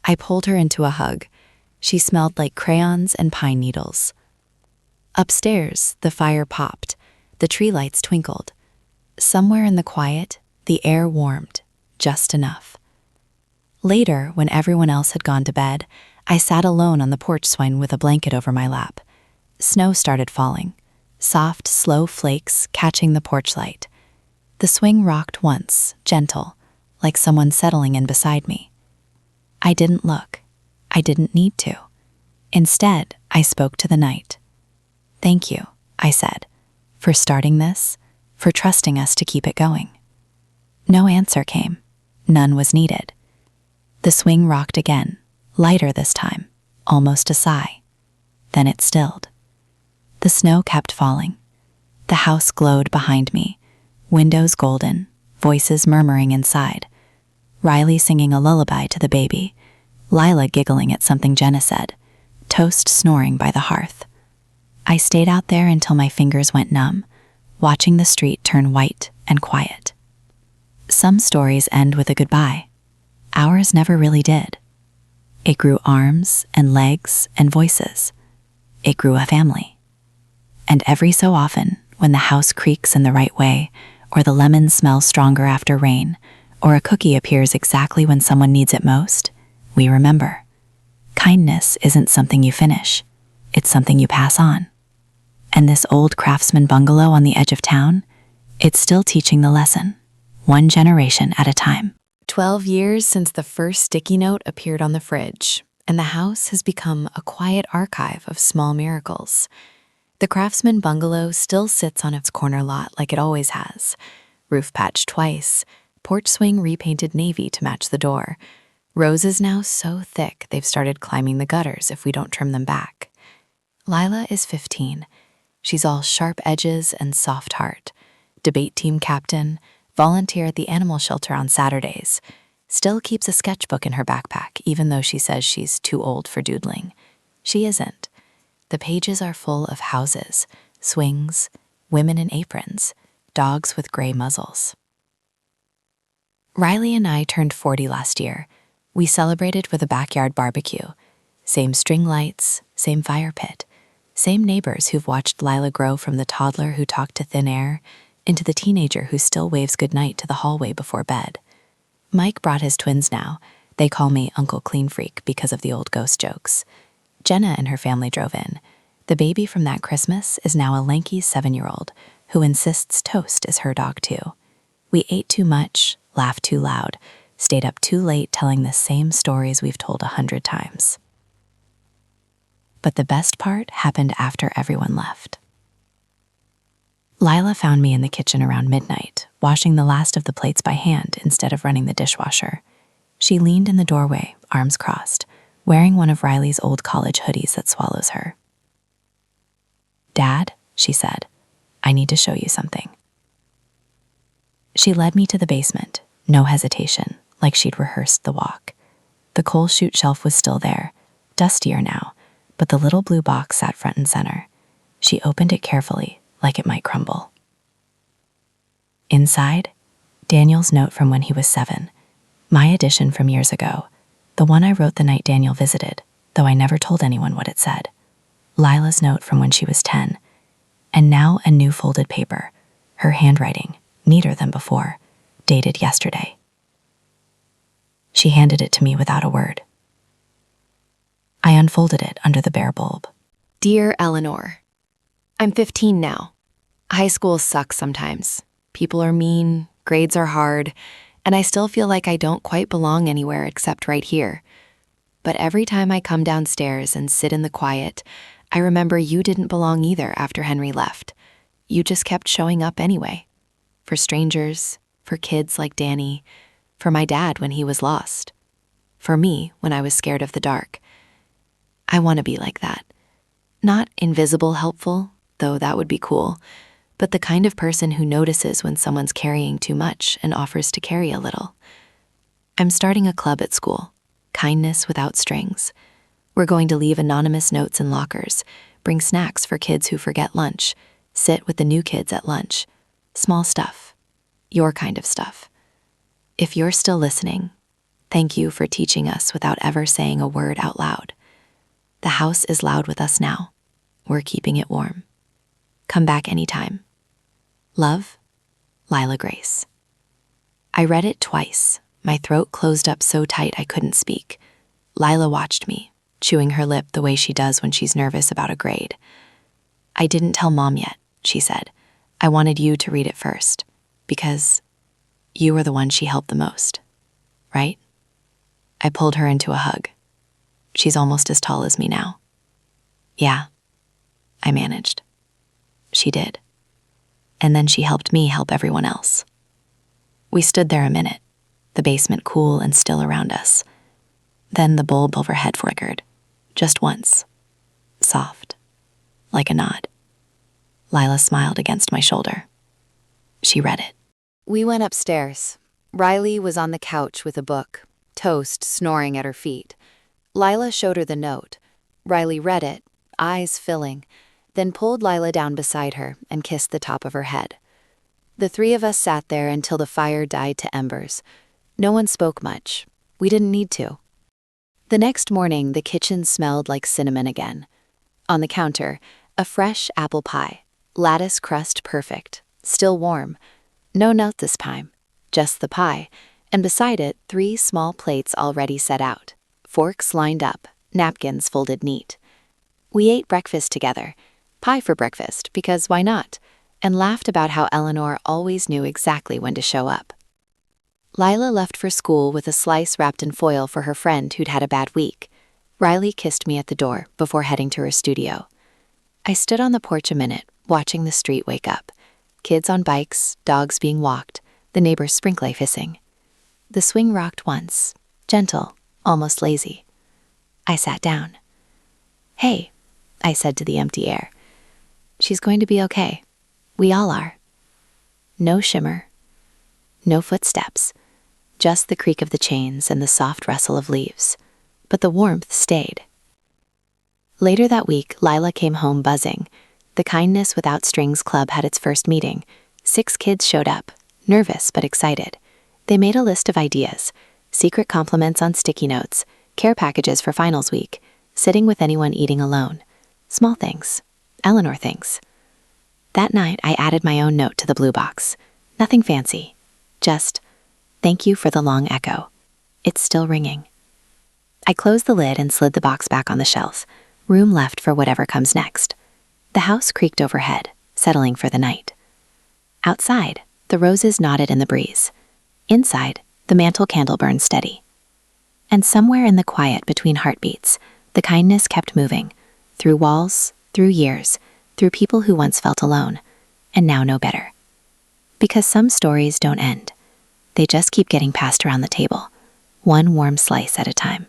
I pulled her into a hug. She smelled like crayons and pine needles. Upstairs, the fire popped. The tree lights twinkled. Somewhere in the quiet, the air warmed, just enough. Later, when everyone else had gone to bed, I sat alone on the porch swing with a blanket over my lap. Snow started falling, soft, slow flakes catching the porch light. The swing rocked once, gentle, like someone settling in beside me. I didn't look. I didn't need to. Instead, I spoke to the night. "Thank you," I said, "for starting this, for trusting us to keep it going." No answer came. None was needed. The swing rocked again, lighter this time, almost a sigh. Then it stilled. The snow kept falling. The house glowed behind me, windows golden, voices murmuring inside. Riley singing a lullaby to the baby, Lila giggling at something Jenna said, Toast snoring by the hearth. I stayed out there until my fingers went numb, watching the street turn white and quiet. Some stories end with a goodbye. Ours never really did. It grew arms and legs and voices. It grew a family. And every so often, when the house creaks in the right way, or the lemon smells stronger after rain, or a cookie appears exactly when someone needs it most, we remember. Kindness isn't something you finish. It's something you pass on. And this old craftsman bungalow on the edge of town, it's still teaching the lesson, one generation at a time. 12 years since the first sticky note appeared on the fridge, and the house has become a quiet archive of small miracles. The craftsman bungalow still sits on its corner lot like it always has. Roof patched twice, porch swing repainted navy to match the door. Roses now so thick they've started climbing the gutters if we don't trim them back. Lila is 15. She's all sharp edges and soft heart. Debate team captain, volunteer at the animal shelter on Saturdays. Still keeps a sketchbook in her backpack even though she says she's too old for doodling. She isn't. The pages are full of houses, swings, women in aprons, dogs with gray muzzles. Riley and I turned 40 last year. We celebrated with a backyard barbecue. Same string lights, same fire pit, same neighbors who've watched Lila grow from the toddler who talked to thin air into the teenager who still waves goodnight to the hallway before bed. Mike brought his twins now. They call me Uncle Clean Freak because of the old ghost jokes. Jenna and her family drove in. The baby from that Christmas is now a lanky 7-year-old who insists Toast is her dog too. We ate too much, laughed too loud, stayed up too late telling the same stories we've told 100 times. But the best part happened after everyone left. Lila found me in the kitchen around midnight, washing the last of the plates by hand instead of running the dishwasher. She leaned in the doorway, arms crossed, wearing one of Riley's old college hoodies that swallows her. "Dad," she said, "I need to show you something." She led me to the basement, no hesitation, like she'd rehearsed the walk. The coal chute shelf was still there, dustier now, but the little blue box sat front and center. She opened it carefully, like it might crumble. Inside, Daniel's note from when he was 7, my edition from years ago, the one I wrote the night Daniel visited, though I never told anyone what it said. Lila's note from when she was 10, and now a new folded paper, her handwriting, neater than before, dated yesterday. She handed it to me without a word. I unfolded it under the bare bulb. Dear Eleanor, I'm 15 now. High school sucks sometimes. People are mean, grades are hard, and I still feel like I don't quite belong anywhere except right here. But every time I come downstairs and sit in the quiet, I remember you didn't belong either after Henry left. You just kept showing up anyway. For strangers, for kids like Danny, for my dad when he was lost, for me when I was scared of the dark. I want to be like that. Not invisible helpful, though that would be cool, but the kind of person who notices when someone's carrying too much and offers to carry a little. I'm starting a club at school, Kindness Without Strings. We're going to leave anonymous notes in lockers, bring snacks for kids who forget lunch, sit with the new kids at lunch. Small stuff. Your kind of stuff. If you're still listening, thank you for teaching us without ever saying a word out loud. The house is loud with us now. We're keeping it warm. Come back anytime. Love, Lila Grace. I read it twice. My throat closed up so tight I couldn't speak. Lila watched me, chewing her lip the way she does when she's nervous about a grade. I didn't tell Mom yet, she said. I wanted you to read it first, because you were the one she helped the most, right? I pulled her into a hug. She's almost as tall as me now. Yeah, I managed. She did. And then she helped me help everyone else. We stood there a minute, the basement cool and still around us. Then the bulb overhead flickered, just once, soft, like a nod. Lila smiled against my shoulder. She read it. We went upstairs. Riley was on the couch with a book, Toast snoring at her feet. Lila showed her the note. Riley read it, eyes filling, then pulled Lila down beside her and kissed the top of her head. The three of us sat there until the fire died to embers. No one spoke much. We didn't need to. The next morning, the kitchen smelled like cinnamon again. On the counter, a fresh apple pie, lattice crust perfect, still warm. No note this time, just the pie, and beside it, 3 small plates already set out, forks lined up, napkins folded neat. We ate breakfast together, pie for breakfast, because why not, and laughed about how Eleanor always knew exactly when to show up. Lila left for school with a slice wrapped in foil for her friend who'd had a bad week. Riley kissed me at the door before heading to her studio. I stood on the porch a minute, watching the street wake up. Kids on bikes, dogs being walked, the neighbor's sprinkler hissing. The swing rocked once, gentle, almost lazy. I sat down. Hey, I said to the empty air. She's going to be okay. We all are. No shimmer. No footsteps. Just the creak of the chains and the soft rustle of leaves. But the warmth stayed. Later that week, Lila came home buzzing. The Kindness Without Strings Club had its first meeting. 6 kids showed up, nervous but excited. They made a list of ideas, secret compliments on sticky notes, care packages for finals week, sitting with anyone eating alone. Small things. Eleanor things. That night, I added my own note to the blue box. Nothing fancy. Just, thank you for the long echo. It's still ringing. I closed the lid and slid the box back on the shelf. Room left for whatever comes next. The house creaked overhead, settling for the night. Outside, the roses nodded in the breeze. Inside, the mantel candle burned steady. And somewhere in the quiet between heartbeats, the kindness kept moving, through walls, through years, through people who once felt alone, and now know better. Because some stories don't end. They just keep getting passed around the table, one warm slice at a time.